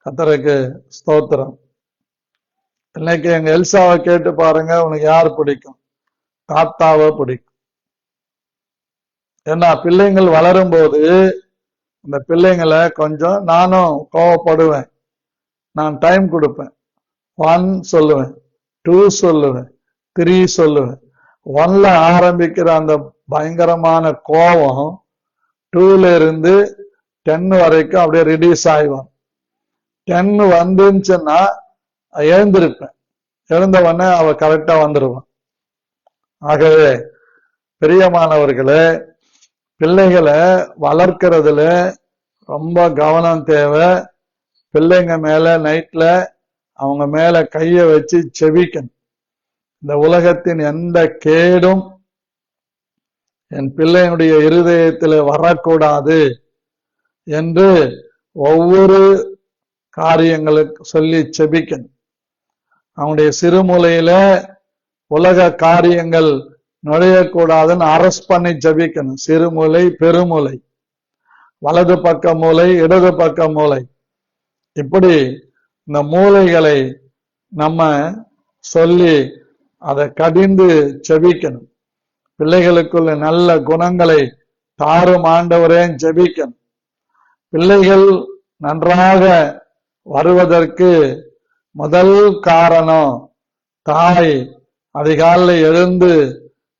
கர்த்தருக்கு ஸ்தோத்திரம். இன்னைக்கு எங்க எல்சாவை கேட்டு பாருங்க, உனக்கு யார் பிடிக்கும்? தாத்தாவை பிடிக்கும். ஏன்னா பிள்ளைங்கள் வளரும் போது அந்த பிள்ளைங்களை கொஞ்சம் நானும் கோவப்படுவேன். நான் டைம் கொடுப்பேன். 1 சொல்லுவேன், 2 சொல்லுவேன், 3 சொல்லுவேன். 1ல ஆரம்பிக்கிற அந்த பயங்கரமான கோபம் 2ல இருந்து 10 வரைக்கும் அப்படியே ரிடியூஸ் ஆயிடும். 10 வந்துச்சுன்னா எழுந்திருப்பேன். எழுந்த உடனே அவ கரெக்டா வந்துடுவான். ஆகவே பிரியமானவர்களே, பிள்ளைகளை வளர்க்கிறதுல ரொம்ப கவனம் தேவை. பிள்ளைங்க மேல நைட்ல அவங்க மேல கைய வச்சு செபிக்கணும். இந்த உலகத்தின் எந்த கேடும் என் பிள்ளையினுடைய இருதயத்தில் வரக்கூடாது என்று ஒவ்வொரு காரியங்களுக்கு சொல்லி செபிக்கணும். அவனுடைய சிறுமூலையில உலக காரியங்கள் நுழையக்கூடாதுன்னு அரஸ்ட் பண்ணி ஜபிக்கணும். சிறுமூலை, பெருமூலை, வலது பக்க மூலை, இடது பக்க மூலை, இப்படி இந்த மூலைகளை நம்ம சொல்லி அதை கடிந்து ஜபிக்கணும். பிள்ளைகளுக்குள்ள நல்ல குணங்களை தாரும் ஆண்டவரே ஜபிக்கணும். பிள்ளைகள் நன்றாக வருவதற்கு முதல் காரணம் தாய் அதிகாலையில் எழுந்து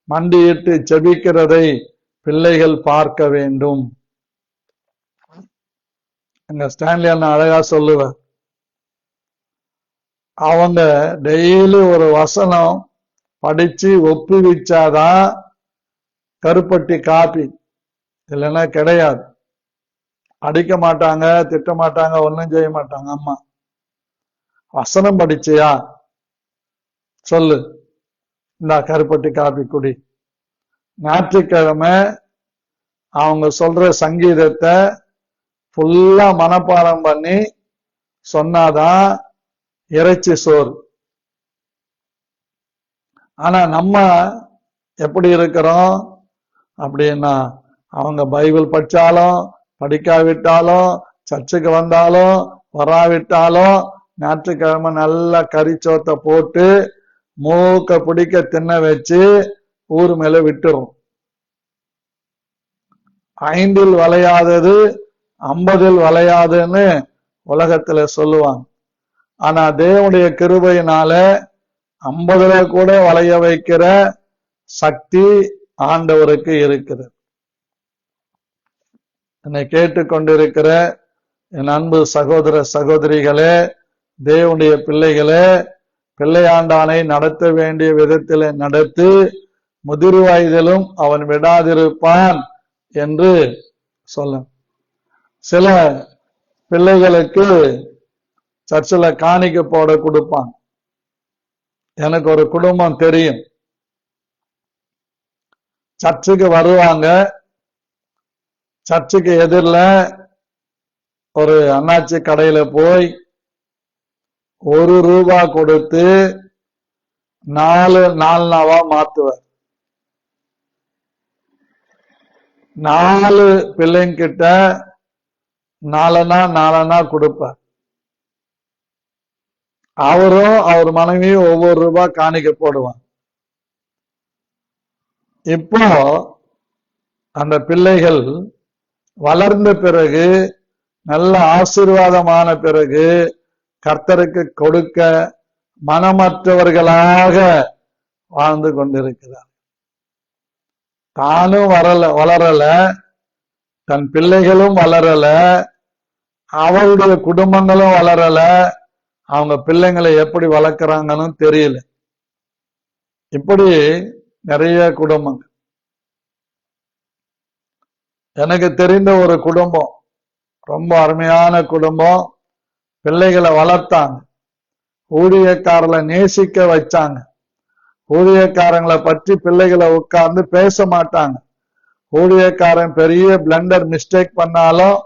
மண்டியிட்டு ஜெபிக்கிறதை பிள்ளைகள் பார்க்க வேண்டும். எங்க ஸ்டான்லி அண்ணா அழகா சொல்லுவேன், அவங்க டெய்லி ஒரு வசனம் படிச்சு ஒப்புவிச்சாதான் கருப்பட்டி காப்பி, இல்லைன்னா கிடையாது. அடிக்க மாட்டாங்க, திட்ட மாட்டாங்க, ஒன்னும் செய்ய மாட்டாங்க. அம்மா வசனம் படிச்சியா, சொல்லு, இந்த கருப்பட்டி காபி குடி. ஞாயிற்றுக்கிழமை அவங்க சொல்ற சங்கீதத்தை ஃபுல்லா மனப்பாடம் பண்ணி சொன்னாதான் இறைச்சி சோறு. ஆனா நம்ம எப்படி இருக்கிறோம் அப்படின்னா, அவங்க பைபிள் படிச்சாலும் படிக்காவிட்டாலும், சர்ச்சுக்கு வந்தாலும் வராவிட்டாலும், ஞாயிற்றுக்கிழமை நல்லா கறிச்சோத்தை போட்டு மூக்க பிடிக்க தின்ன வச்சு ஊர் மேல விட்டுரும். 5 வளையாதது 50 வளையாதுன்னு உலகத்துல சொல்லுவாங்க. ஆனா தேவனுடைய கிருபையினால 50 கூட வளைய வைக்கிற சக்தி ஆண்டவருக்கு இருக்கிறது. என்னை கேட்டுக்கொண்டிருக்கிற என் அன்பு சகோதர சகோதரிகளே, தேவனுடைய பிள்ளைகளே, பிள்ளையாண்டானை நடத்த வேண்டிய விதத்தில் நடத்தி முதிர் வயதிலும் அவன் விடாதிருப்பான் என்று சொல்ல. சில பிள்ளைகளுக்கு சர்ச்சில் காணிக்க போட கொடுப்பான். எனக்கு ஒரு குடும்பம் தெரியும். சர்ச்சுக்கு வருவாங்க. சர்ச்சுக்கு எதிரில் ஒரு அண்ணாச்சி கடையில போய் ₹1 கொடுத்து 4 நாள்னாவா மாத்துவார். 4 பிள்ளைங்கிட்ட 4 கொடுப்பார். அவரும் அவர் மனைவியும் ஒவ்வொரு ரூபாய் காணிக்க போடுவான். இப்போ அந்த பிள்ளைகள் வளர்ந்த பிறகு, நல்ல ஆசீர்வாதமான பிறகு, கர்த்தருக்கு கொடுக்க மனமற்றவர்களாக வாழ்ந்து கொண்டிருக்கிறார். தானும் வளரல, தன் பிள்ளைகளும் வளரல, அவருடைய குடும்பங்களும் வளரல. அவங்க பிள்ளைங்களை எப்படி வளர்க்கிறாங்கன்னு தெரியல. இப்படி நிறைய குடும்பங்கள். எனக்கு தெரிந்த ஒரு குடும்பம், ரொம்ப அருமையான குடும்பம். பிள்ளைகளை வளர்த்தாங்க, ஊழியக்காரர்களை நேசிக்க வச்சாங்க. ஊழியக்காரங்களை பற்றி பிள்ளைகளை உட்கார்ந்து பேச மாட்டாங்க. ஊழியக்காரன் பெரிய பிளண்டர் மிஸ்டேக் பண்ணாலும்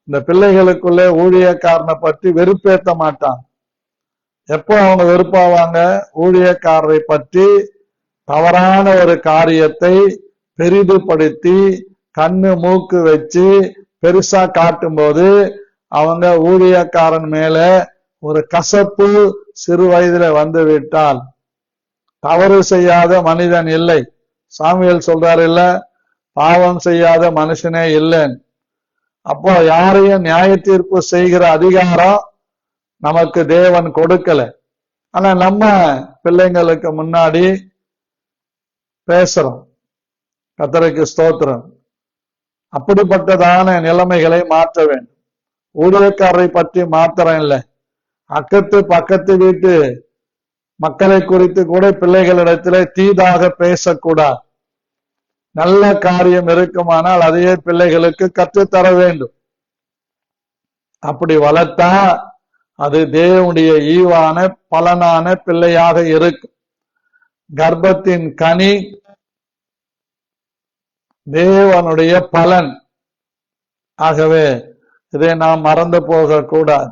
இந்த பிள்ளைகளுக்குள்ளே ஊழியக்காரனை பற்றி வெறுப்பேற்ற மாட்டாங்க. எப்போ அவங்க வெறுப்பாவாங்க? ஊழியக்காரரை பற்றி தவறான ஒரு காரியத்தை பெரிதுபடுத்தி கண்ணு மூக்கு வச்சு பெருசா காட்டும் போது அவங்க ஊழியக்காரன் மேல ஒரு கசப்பு சிறு வயதுல வந்து விட்டால், தவறு செய்யாத மனிதன் இல்லை. சாமுவேல் சொல்றாரு இல்ல, பாவம் செய்யாத மனுஷனே இல்லைன்னு. அப்போ யாரையும் நியாய தீர்ப்பு செய்கிற அதிகாரம் நமக்கு தேவன் கொடுக்கல. ஆனா நம்ம பிள்ளைங்களுக்கு முன்னாடி பேசுறோம். கர்த்தருக்கு ஸ்தோத்திரம். அப்படிப்பட்டதான நிலைமைகளை மாற்ற வேண்டும். ஊழியக்காரரை பற்றி மாத்திரம் இல்லை, பக்கத்து வீட்டு மக்களை குறித்து கூட பிள்ளைகளிடத்திலே தீதாக பேசக்கூடாது. நல்ல காரியம் இருக்குமானால் அதையே பிள்ளைகளுக்கு கற்றுத்தர வேண்டும். அப்படி வளர்த்தா அது தேவனுடைய ஈவான பலனான பிள்ளையாக இருக்கும். கர்ப்பத்தின் கனி தேவனுடைய பலன். ஆகவே இதை நாம் மறந்து போக கூடாது.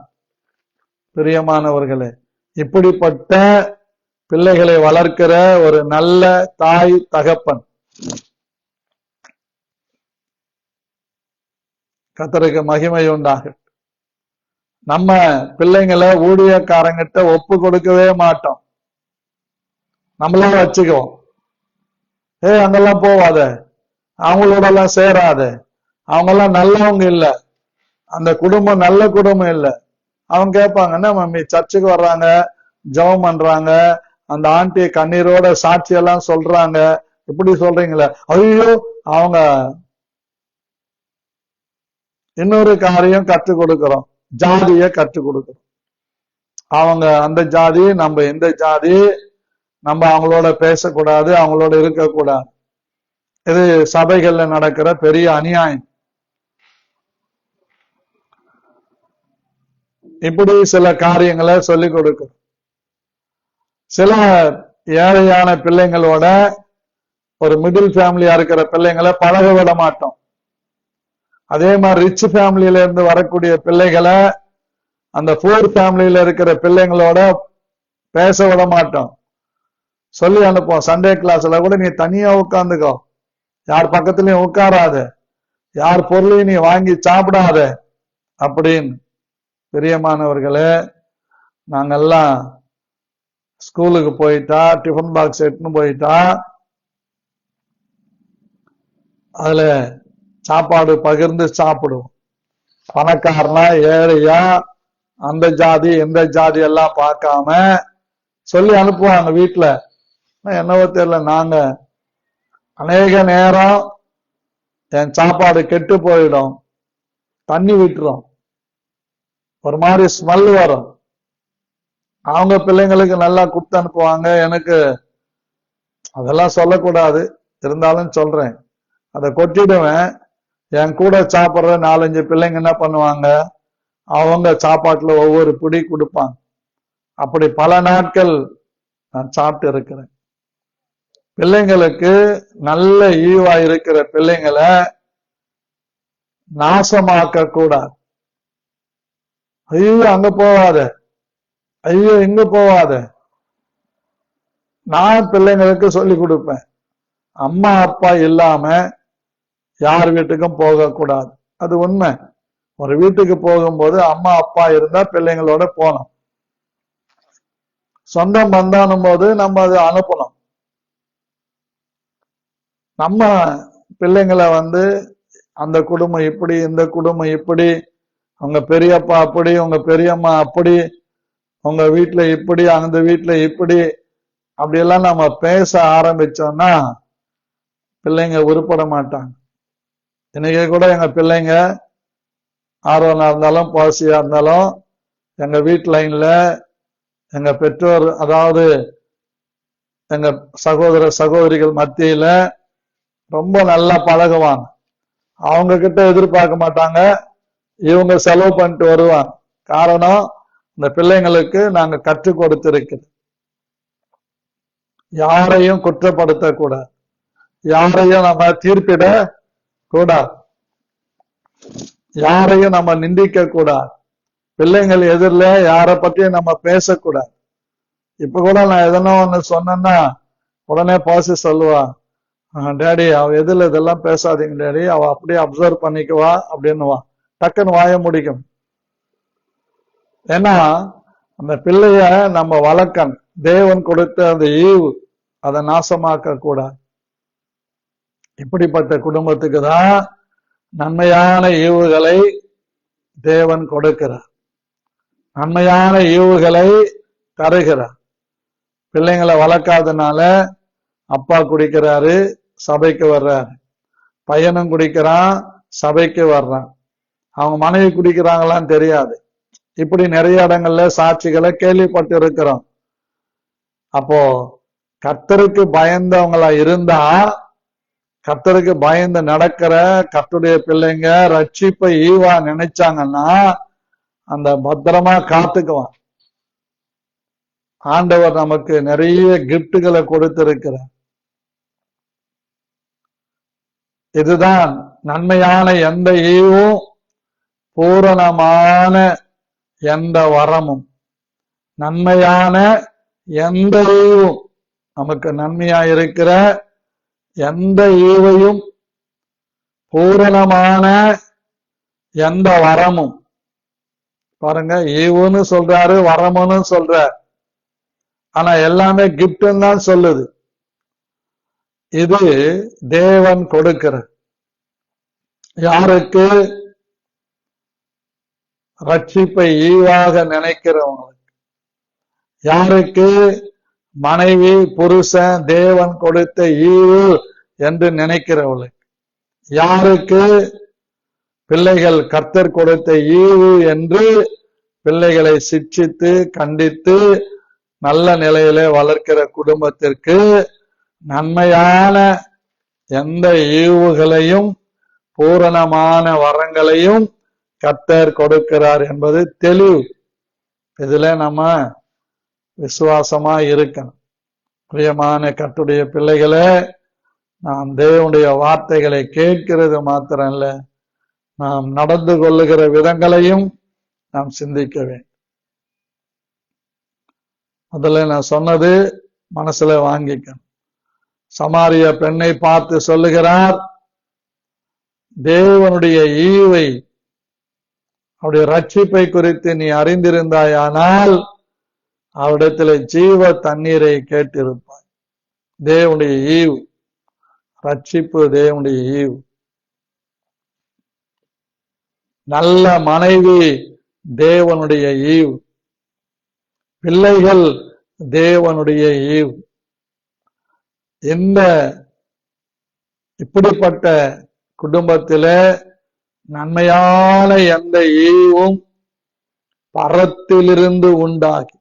பிரியமானவர்களே, இப்படிப்பட்ட பிள்ளைகளை வளர்க்கிற ஒரு நல்ல தாய் தகப்பன் கர்த்தருக்கு மகிமை உண்டாகட்டும். நம்ம பிள்ளைங்களை ஊழியக்காரங்கிட்ட ஒப்பு கொடுக்கவே மாட்டோம். நம்மளே வச்சுக்குவோம். அங்கெல்லாம் போவாத, அவங்களோட எல்லாம் சேராத, அவங்க எல்லாம் நல்லவங்க இல்ல, அந்த குடும்பம் நல்ல குடும்பம் இல்ல. அவங்க கேட்பாங்க, என்ன மம்மி சர்ச்சுக்கு வர்றாங்க, ஜெபம் பண்றாங்க, அந்த ஆண்டி கண்ணீரோட சாட்சி எல்லாம் சொல்றாங்க, இப்படி சொல்றீங்களே. ஐயோ, அவங்க இன்னொரு காரியம் கற்றுக் கொடுக்கிறோம், ஜாதிய கற்றுக் கொடுக்கிறோம். அவங்க அந்த ஜாதி, நம்ம இந்த ஜாதி, நம்ம அவங்களோட பேசக்கூடாது, அவங்களோட இருக்கக்கூடாது. இது சபைகள்ல நடக்கிற பெரிய அநியாயம். இப்படி சில காரியங்களை சொல்லிக் கொடுக்கிறோம். சில ஏழையான பிள்ளைங்களோட ஒரு மிடில் ஃபேமிலியா இருக்கிற பிள்ளைங்களை பழக விட மாட்டோம். அதே மாதிரி ரிச் ஃபேமிலியில இருந்து வரக்கூடிய பிள்ளைகளை அந்த புவர் ஃபேமிலியில இருக்கிற பிள்ளைங்களோட பேச விட மாட்டோம். சொல்லி அனுப்போம், சண்டே கிளாஸ்ல கூட நீ தனியா உட்காந்துக்கோ, யார் பக்கத்துலயும் உட்காராத, யார் பொருளையும் நீ வாங்கி சாப்பிடாத அப்படின்னு. பிரியமானவர்களே, நாங்கெல்லாம் ஸ்கூலுக்கு போயிட்டா டிஃபன் பாக்ஸ் எடுத்துன்னு போயிட்டா அதுல சாப்பாடு பகிர்ந்து சாப்பிடுவோம். பணக்காரனா ஏழையா அந்த ஜாதி எந்த ஜாதி எல்லாம் பார்க்காம சொல்லி அனுப்புவாங்க வீட்டுல. என்னவோ தெரியல, நாங்க அநேக நேரம் என் சாப்பாடு கெட்டு போயிடும், தண்ணி விட்டுரும், ஒரு மாதிரி ஸ்மெல் வரும். அவங்க பிள்ளைங்களுக்கு நல்லா கொடுத்து அனுப்புவாங்க. எனக்கு அதெல்லாம் சொல்லக்கூடாது, இருந்தாலும் சொல்றேன். அதை கொட்டிடுவேன். என் கூட சாப்பிட்ற 4-5 பிள்ளைங்க என்ன பண்ணுவாங்க, அவங்க சாப்பாட்டுல ஒவ்வொரு பிடி கொடுப்பாங்க. அப்படி பல நாட்கள் நான் சாப்பிட்டு இருக்கிறேன். பிள்ளைங்களுக்கு நல்ல ஈவா இருக்கிற பிள்ளைங்களை நாசமாக்க கூடாது. ஐயோ அங்க போவாத, ஐயோ இங்க போவாத. நான் பிள்ளைங்களுக்கு சொல்லி கொடுப்பேன், அம்மா அப்பா இல்லாம யார் வீட்டுக்கும் போக கூடாது. அது உண்மை. ஒரு வீட்டுக்கு போகும்போது அம்மா அப்பா இருந்தா பிள்ளைங்களோட போனோம். சொந்தம் பந்தானும் போது நம்ம அதை அனுப்பணும். நம்ம பிள்ளைங்களை அந்த குடும்பம் இப்படி, இந்த குடும்பம் இப்படி, உங்க பெரியப்பா அப்படி, உங்க பெரியம்மா அப்படி, உங்க வீட்டுல இப்படி, அந்த வீட்டுல இப்படி, அப்படியெல்லாம் நம்ம பேச ஆரம்பிச்சோம்னா பிள்ளைங்க உருப்பட மாட்டாங்க. இன்னைக்கு கூட எங்க பிள்ளைங்க ஆர்வனா இருந்தாலும் பாசியா இருந்தாலும் எங்க வீட்டு லைன்ல எங்க பெற்றோர், அதாவது எங்க சகோதர சகோதரிகள் மத்தியில ரொம்ப நல்லா பழகுவாங்க. அவங்க கிட்ட எதிர்பார்க்க மாட்டாங்க, இவங்க செலவு பண்ணிட்டு வருவாங்க. காரணம், இந்த பிள்ளைங்களுக்கு நாங்க கற்றுக் கொடுத்திருக்கிறோம். யாரையும் குற்றப்படுத்த கூடாது, யாரையும் நம்ம தீர்ப்பிட கூடாது, யாரையும் நம்ம நிந்திக்க கூடாது, பிள்ளைங்கள் எதிரில யாரை பத்தியும் நம்ம பேசக்கூடாது. இப்ப கூட நான் எதனா ஒண்ணு சொன்னேன்னா உடனே பாசி சொல்லுவா, டேடி அவ எதிரில இதெல்லாம் பேசாதீங்க டேடி, அவ அப்படியே அப்சர்வ் பண்ணிக்குவா அப்படின்னுவா. டக்குன்னு வாய முடிக்கும். ஏன்னா அந்த பிள்ளைய நம்ம வளர்க்கணும். தேவன் கொடுத்த அந்த ஈவு அதை நாசமாக்க கூடாது. இப்படிப்பட்ட குடும்பத்துக்கு தான் நன்மையான ஈவுகளை தேவன் கொடுக்கிறார், நன்மையான ஈவுகளை தருகிறார். பிள்ளைங்களை வளர்க்காதனால அப்பா குடிக்கிறாரு, சபைக்கு வர்றாரு, பையனும் குடிக்கிறான், சபைக்கு வர்றான். அவங்க மனைவி குடிக்கிறாங்களான்னு தெரியாது. இப்படி நிறைய இடங்கள்ல சாட்சிகளை கேள்விப்பட்டு இருக்கிறோம். அப்போ கர்த்தருக்கு பயந்தவங்களா இருந்தா, கர்த்தருக்கு பயந்து நடக்கிற கர்த்தருடைய பிள்ளைங்க ரட்சிப்பை ஈவா நினைச்சாங்கன்னா அந்த பத்திரமா காத்துக்குவான். ஆண்டவர் நமக்கு நிறைய கிஃப்ட்களை கொடுத்திருக்கிறார். இதுதான் நன்மையான எந்த ஈவும் பூரணமான எந்த வரமும், நன்மையான எந்த ஈவும், நமக்கு நன்மையா இருக்கிற எந்த ஈவையும், பூரணமான எந்த வரமும். பாருங்க, ஈவுன்னு சொல்றாரு, வரமுன்னு சொல்றாரு, ஆனா எல்லாமே கிஃப்ட்ன்னு தான் சொல்லுது. இது தேவன் கொடுக்கிற யாருக்கு? ரட்சிப்பை ஈவாக நினைக்கிறவங்களுக்கு. யாருக்கு? மனைவி புருஷன் தேவன் கொடுத்த ஈவு என்று நினைக்கிறவர்களுக்கு. யாருக்கு? பிள்ளைகள் கர்த்தர் கொடுத்த ஈவு என்று பிள்ளைகளை சிட்சித்து கண்டித்து நல்ல நிலையிலே வளர்க்கிற குடும்பத்திற்கு நன்மையான எந்த ஈவுகளையும் பூரணமான வரங்களையும் கர்த்தர் கொடுக்கிறார் என்பது தெளிவு. இதுல நம்ம விசுவாசமா இருக்கணும். பிரியமான கர்த்தருடைய பிள்ளைகளே, நாம் தேவனுடைய வார்த்தைகளை கேட்கிறது மாத்திரம் இல்ல, நாம் நடந்து கொள்ளுகிற விதங்களையும் நாம் சிந்திக்க வேண்டும். முதல்ல நான் சொன்னது மனசுல வாங்கிக்கணும். சமாரிய பெண்ணை பார்த்து சொல்லுகிறார், தேவனுடைய ஈவை, அவருடைய ரட்சிப்பை குறித்து நீ அறிந்திருந்தாயானால் அவரிடத்தில் ஜீவ தண்ணீரை கேட்டிருப்பாய். தேவனுடைய ஈவு, ரட்சிப்பு தேவனுடைய ஈவு. நல்ல மனைவி தேவனுடைய ஈவு, பிள்ளைகள் தேவனுடைய ஈவு. இந்த இப்படிப்பட்ட குடும்பத்திலே நன்மையான எந்த ஈவும் பரத்திலிருந்து உண்டாகி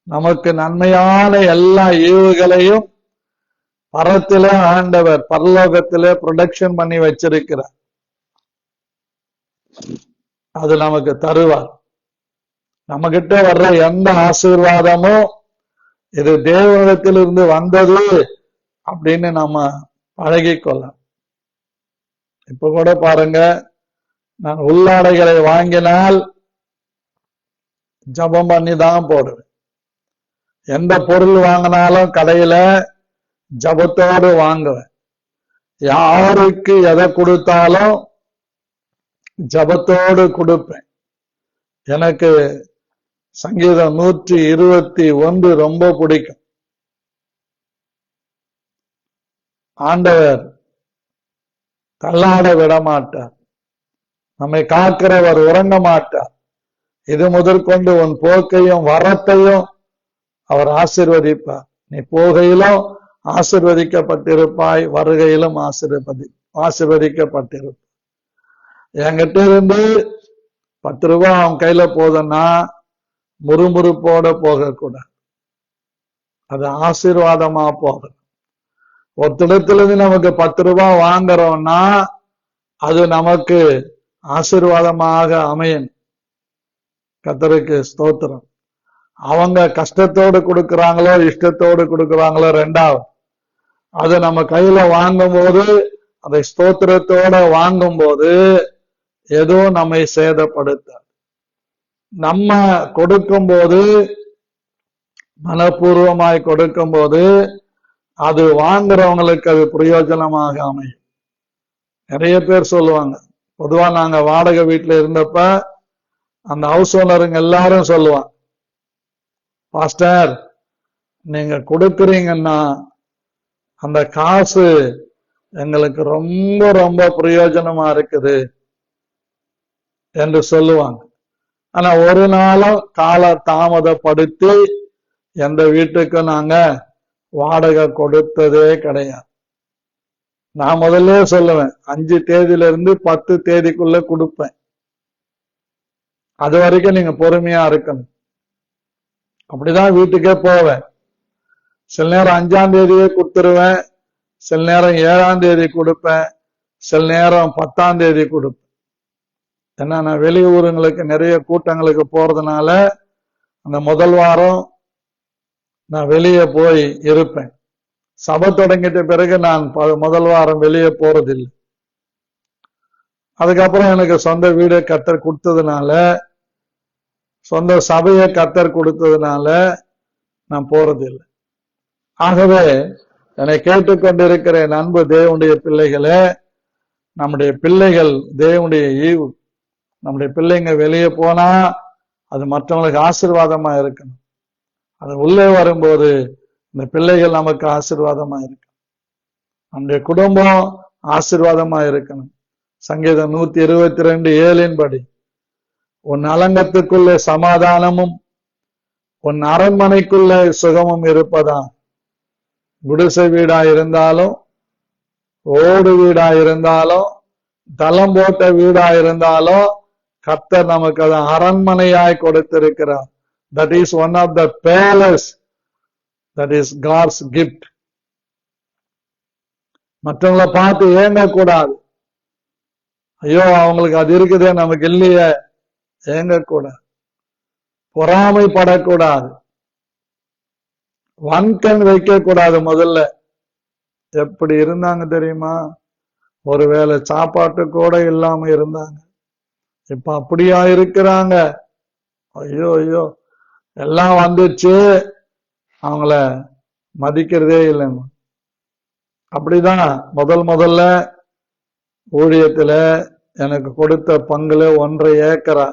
நமக்கு நன்மையான எல்லா ஈவுகளையும் பரத்திலே ஆண்டவர் பரலோகத்திலே ப்ரொடக்ஷன் பண்ணி வச்சிருக்கிறார். அது நமக்கு தருவார். நம்ம கிட்ட வர்ற எந்த ஆசீர்வாதமும் இது தேவனிடத்திலிருந்து வந்தது அப்படின்னு நம்ம பழகிக்கொள்ளலாம். இப்ப கூட பாருங்க, நான் உள்ளாடைகளை வாங்கினால் ஜபம் பண்ணி தான் போடுவேன். எந்த பொருள் வாங்கினாலும் கடையில ஜபத்தோடு வாங்குவேன். யாருக்கு எதை கொடுத்தாலும் ஜபத்தோடு கொடுப்பேன். எனக்கு சங்கீதம் 121 ரொம்ப பிடிக்கும். ஆண்டவர் தள்ளாட விட மாட்டார், நம்மை காக்கிறவர் உறங்க மாட்டார். இது முதற்கொண்டு உன் போக்கையும் வரத்தையும் அவர் ஆசீர்வதிப்பார். நீ போகையிலும் ஆசீர்வதிக்கப்பட்டிருப்பாய், வருகையிலும் ஆசீர்வதிக்கப்பட்டிருப்பாய். என்கிட்ட இருந்து 10 ரூபாய் அவன் கையில போதுன்னா முறுமுறுப்போட போகக்கூடாது, அது ஆசீர்வாதமா போகணும். ஒருத்திடத்திலிருந்து நமக்கு 10 ரூபாய் வாங்குறோம்னா அது நமக்கு ஆசீர்வாதமாக அமையும். கர்த்தருக்கு ஸ்தோத்திரம். அவங்க கஷ்டத்தோடு கொடுக்கறாங்களோ இஷ்டத்தோடு கொடுக்கறாங்களோ ரெண்டாவது. அது நம்ம கையில வாங்கும் போது, அதை ஸ்தோத்திரத்தோட வாங்கும் போது ஏதோ நம்மை சேதப்படுத்த, நம்ம கொடுக்கும் போது மனப்பூர்வமாய் கொடுக்கும் போது அது வாங்குறவங்களுக்கு அது பிரயோஜனமாக அமையும். நிறைய பேர் சொல்லுவாங்க, பொதுவா நாங்க வாடகை வீட்டுல இருந்தப்ப அந்த ஹவுஸ் ஓனருங்க எல்லாரும் சொல்லுவாங்க, பாஸ்டர் நீங்க கொடுக்கறீங்கன்னா அந்த காசு எங்களுக்கு ரொம்ப ரொம்ப பிரயோஜனமா இருக்குது என்று சொல்லுவாங்க. ஆனா ஒரு நாளும் கால தாமதப்படுத்தி எந்த வீட்டுக்கும் நாங்க வாடகை கொடுத்ததே கிடையாது. நான் முதல்ல சொல்லுவேன், 5 தேதியில இருந்து 10 தேதிக்குள்ள கொடுப்பேன். அது வரைக்கும் நீங்க பொறுமையா இருக்கணும். அப்படிதான் வீட்டுக்கே போவேன். சில நேரம் 5ஆம் தேதியே கொடுத்துருவேன், சில நேரம் 7ஆம் தேதி கொடுப்பேன், சில நேரம் 10ஆம் தேதி கொடுப்பேன். ஏன்னா நான் வெளியூருங்களுக்கு நிறைய கூட்டங்களுக்கு போறதுனால அந்த முதல் வாரம் நான் வெளியே போய் இருப்பேன். சபை தொடங்கிட்ட பிறகு நான் முதல் வாரம் வெளியே போறதில்லை. அதுக்கப்புறம் எனக்கு சொந்த வீடு கர்த்தர் கொடுத்ததுனால, சொந்த சபையை கர்த்தர் கொடுத்ததுனால நான் போறதில்லை. ஆகவே என்னை கேட்டுக்கொண்டிருக்கிற அன்பு தேவனுடைய பிள்ளைகளே, நம்முடைய பிள்ளைகள் தேவனுடைய ஈவு. நம்முடைய பிள்ளைங்க வெளியே போனா அது மற்றவங்களுக்கு ஆசீர்வாதமா இருக்கணும். அது உள்ளே வரும்போது இந்த பிள்ளைகள் நமக்கு ஆசீர்வாதமா இருக்கணும். நம்முடைய குடும்பம் ஆசீர்வாதமா இருக்கணும். சங்கீதம் 122:7 படி, உன் அலங்கத்துக்குள்ளே சமாதானமும் உன் அரண்மனைக்குள்ளே சுகமும் இருப்பதா. குடிசை வீடா இருந்தாலும், ஓடு வீடா இருந்தாலும், தளம் போட்ட வீடா இருந்தாலும் கர்த்தர் நமக்கு அதை அரண்மனையாய் கொடுத்திருக்கிறார். That is one of the palace, that is God's gift. மற்றவங்களை பார்த்து ஏங்கக்கூடாது, ஐயோ அவங்களுக்கு அது இருக்குதே நமக்கு இல்லையே, ஏங்கக்கூடாது, பொறாமைப்படக்கூடாது. வன்கண் வைக்க கூடாது. முதல்ல எப்படி இருந்தாங்க தெரியுமா? ஒருவேளை சாப்பாட்டு கூட இல்லாம இருந்தாங்க. இப்ப அப்படியா இருக்கிறாங்க? ஐயோ ஐயோ, எல்லாம் வந்துச்சு, அவங்கள மதிக்கிறதே இல்லைங்க. அப்படிதான் முதல்ல ஊழியத்துல எனக்கு கொடுத்த பங்குல 1.5 ஏக்கரா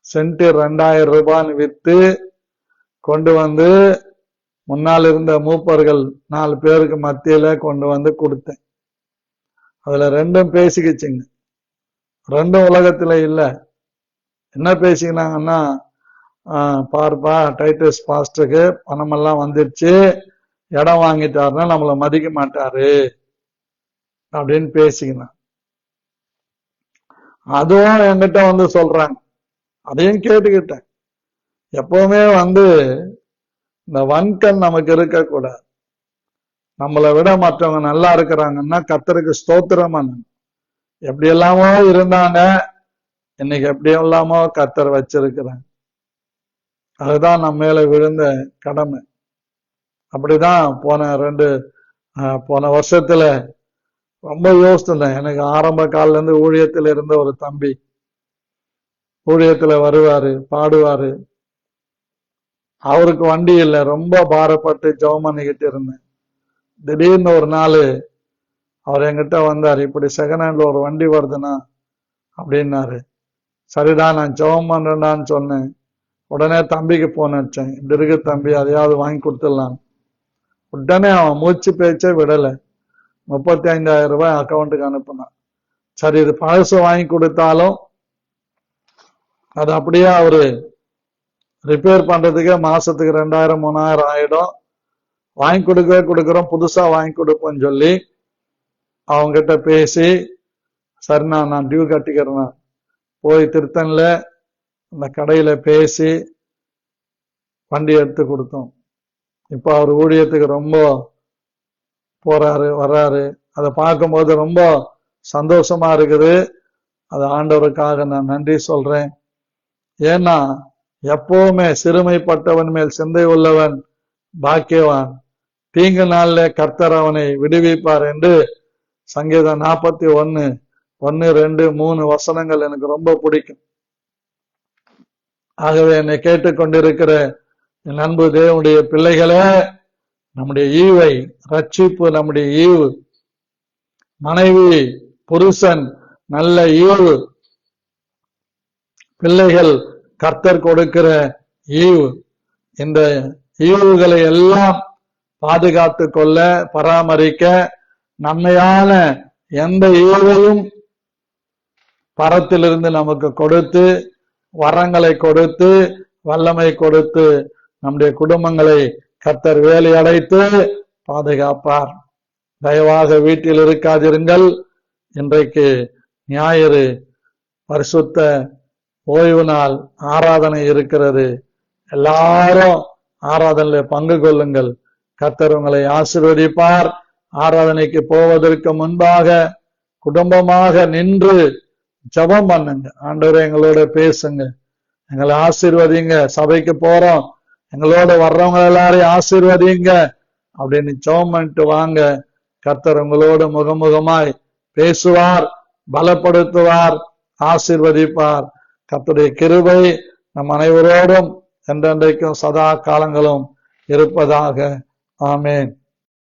சென்ட் 2000 ரூபான்னு வித்து கொண்டு வந்து முன்னால் இருந்த மூப்பர்கள் 4 பேருக்கு மத்தியில கொண்டு வந்து கொடுத்தேன். அதுல 2 பேசிக்கிச்சுங்க. 2 உலகத்துல இல்ல. என்ன பேசிக்கினாங்கன்னா, பார்ப்பா டைட்டஸ் பாஸ்டருக்கு பணமெல்லாம் வந்துருச்சு, இடம் வாங்கிட்டாருன்னா நம்மள மதிக்க மாட்டாரு அப்படின்னு பேசிக்கினான். அதுவும் என்கிட்ட வந்து சொல்றாங்க. அதையும் கேட்டுக்கிட்டேன். எப்பவுமே இந்த வன்கண் நமக்கு இருக்க கூடாது. நம்மளை விட மற்றவங்க நல்லா இருக்கிறாங்கன்னா கர்த்தருக்கு ஸ்தோத்திரம். எப்படி எல்லாமோ இருந்தாங்க, இன்னைக்கு எப்படி எல்லாமோ கர்த்தர் வச்சிருக்கிறாங்க. அதுதான் நம்ம மேல விழுந்த கடமை. அப்படிதான் போன வருஷத்துல ரொம்ப யோசித்தேன். எனக்கு ஆரம்ப காலில இருந்து ஊழியத்துல இருந்த ஒரு தம்பி ஊழியத்துல வருவாரு, பாடுவாரு. அவருக்கு வண்டி இல்லை, ரொம்ப பாரப்பட்டு ஜெபம் பண்ணிக்கிட்டு இருந்தேன். திடீர்னு ஒரு நாள் அவர் என்கிட்ட வந்தார். இப்படி செகண்ட் ஹேண்ட்ல ஒரு வண்டி வருதுன்னா அப்படின்னாரு. சரிதான், நான் ஜெபம் பண்றேன்டான்னு சொன்னேன். உடனே தம்பிக்கு போன் அடிச்சேன். இப்படி இருக்கு தம்பி, அதையாவது வாங்கி கொடுத்துடலாம். உடனே அவன் மூச்சு பேச்சே விடலை. 35,000 ரூபாய் அக்கௌண்ட்டுக்கு அனுப்புனான். சரி, இது பழசு வாங்கி கொடுத்தாலும் அது அப்படியே அவரு ரிப்பேர் பண்றதுக்கு மாசத்துக்கு 2000 3000 ஆயிடும். வாங்கி கொடுக்குறோம், புதுசா வாங்கி கொடுப்போம்னு சொல்லி அவங்க கிட்ட பேசி, சரிண்ணா நான் டியூ கட்டிக்கிறேன் போய் திருத்தன்ல அந்த கடையில பேசி வண்டி எடுத்து கொடுத்தோம். இப்ப அவர் ஊழியத்துக்கு ரொம்ப போறாரு வர்றாரு. அதை பார்க்கும்போது ரொம்ப சந்தோஷமா இருக்குது. அது ஆண்டவருக்காக நான் நன்றி சொல்றேன். ஏன்னா எப்பவுமே சிறுமைப்பட்டவன் மேல் சிந்தை உள்ளவன் பாக்கியவான், தீங்கு நாள்ல கர்த்தர் அவனை விடுவிப்பார் என்று சங்கீதம் 41 1 2 3 வசனங்கள் எனக்கு ரொம்ப பிடிக்கும். ஆகவே என்னை கேட்டுக்கொண்டிருக்கிற என் அன்பு தேவனுடைய பிள்ளைகளே, நம்முடைய ஈவை ரட்சிப்பு, நம்முடைய ஈவு, மனைவி புருஷன் நல்ல ஈவு, பிள்ளைகள் கர்த்தர் கொடுக்கிற ஈவு, இந்த ஈவுகளை எல்லாம் பாதுகாத்து கொள்ள பராமரிக்க நன்மையான எந்த ஈவையும் பரத்திலிருந்து நமக்கு கொடுத்து, வரங்களை கொடுத்து, வல்லமை கொடுத்து நம்முடைய குடும்பங்களை கர்த்தர் வேலை அடைத்து பாதுகாப்பார். தயவாக வீட்டில் இருக்காதிருங்கள். இன்றைக்கு ஞாயிறு பரிசுத்த ஓய்வு நாள் ஆராதனை இருக்கிறது. எல்லாரும் ஆராதனையில பங்கு கொள்ளுங்கள். கர்த்தர் உங்களை ஆசீர்வதிப்பார். ஆராதனைக்கு போவதற்கு முன்பாக குடும்பமாக நின்று ஜெபம் பண்ணுங்க. ஆண்டவரே எங்களோட பேசுங்க, எங்களை ஆசீர்வதிங்க, சபைக்கு போறோம், எங்களோட வர்றவங்க எல்லாரையும் ஆசீர்வதிங்க அப்படின்னு ஜெபம் பண்ணிட்டு வாங்க. கர்த்தர் உங்களோட முகமுகமாய் பேசுவார், பலப்படுத்துவார், ஆசீர்வதிப்பார். கர்த்தருடைய கிருபை நம் அனைவரோடும் என்றென்றைக்கும் சதா காலங்களும் இருப்பதாக. ஆமேன்.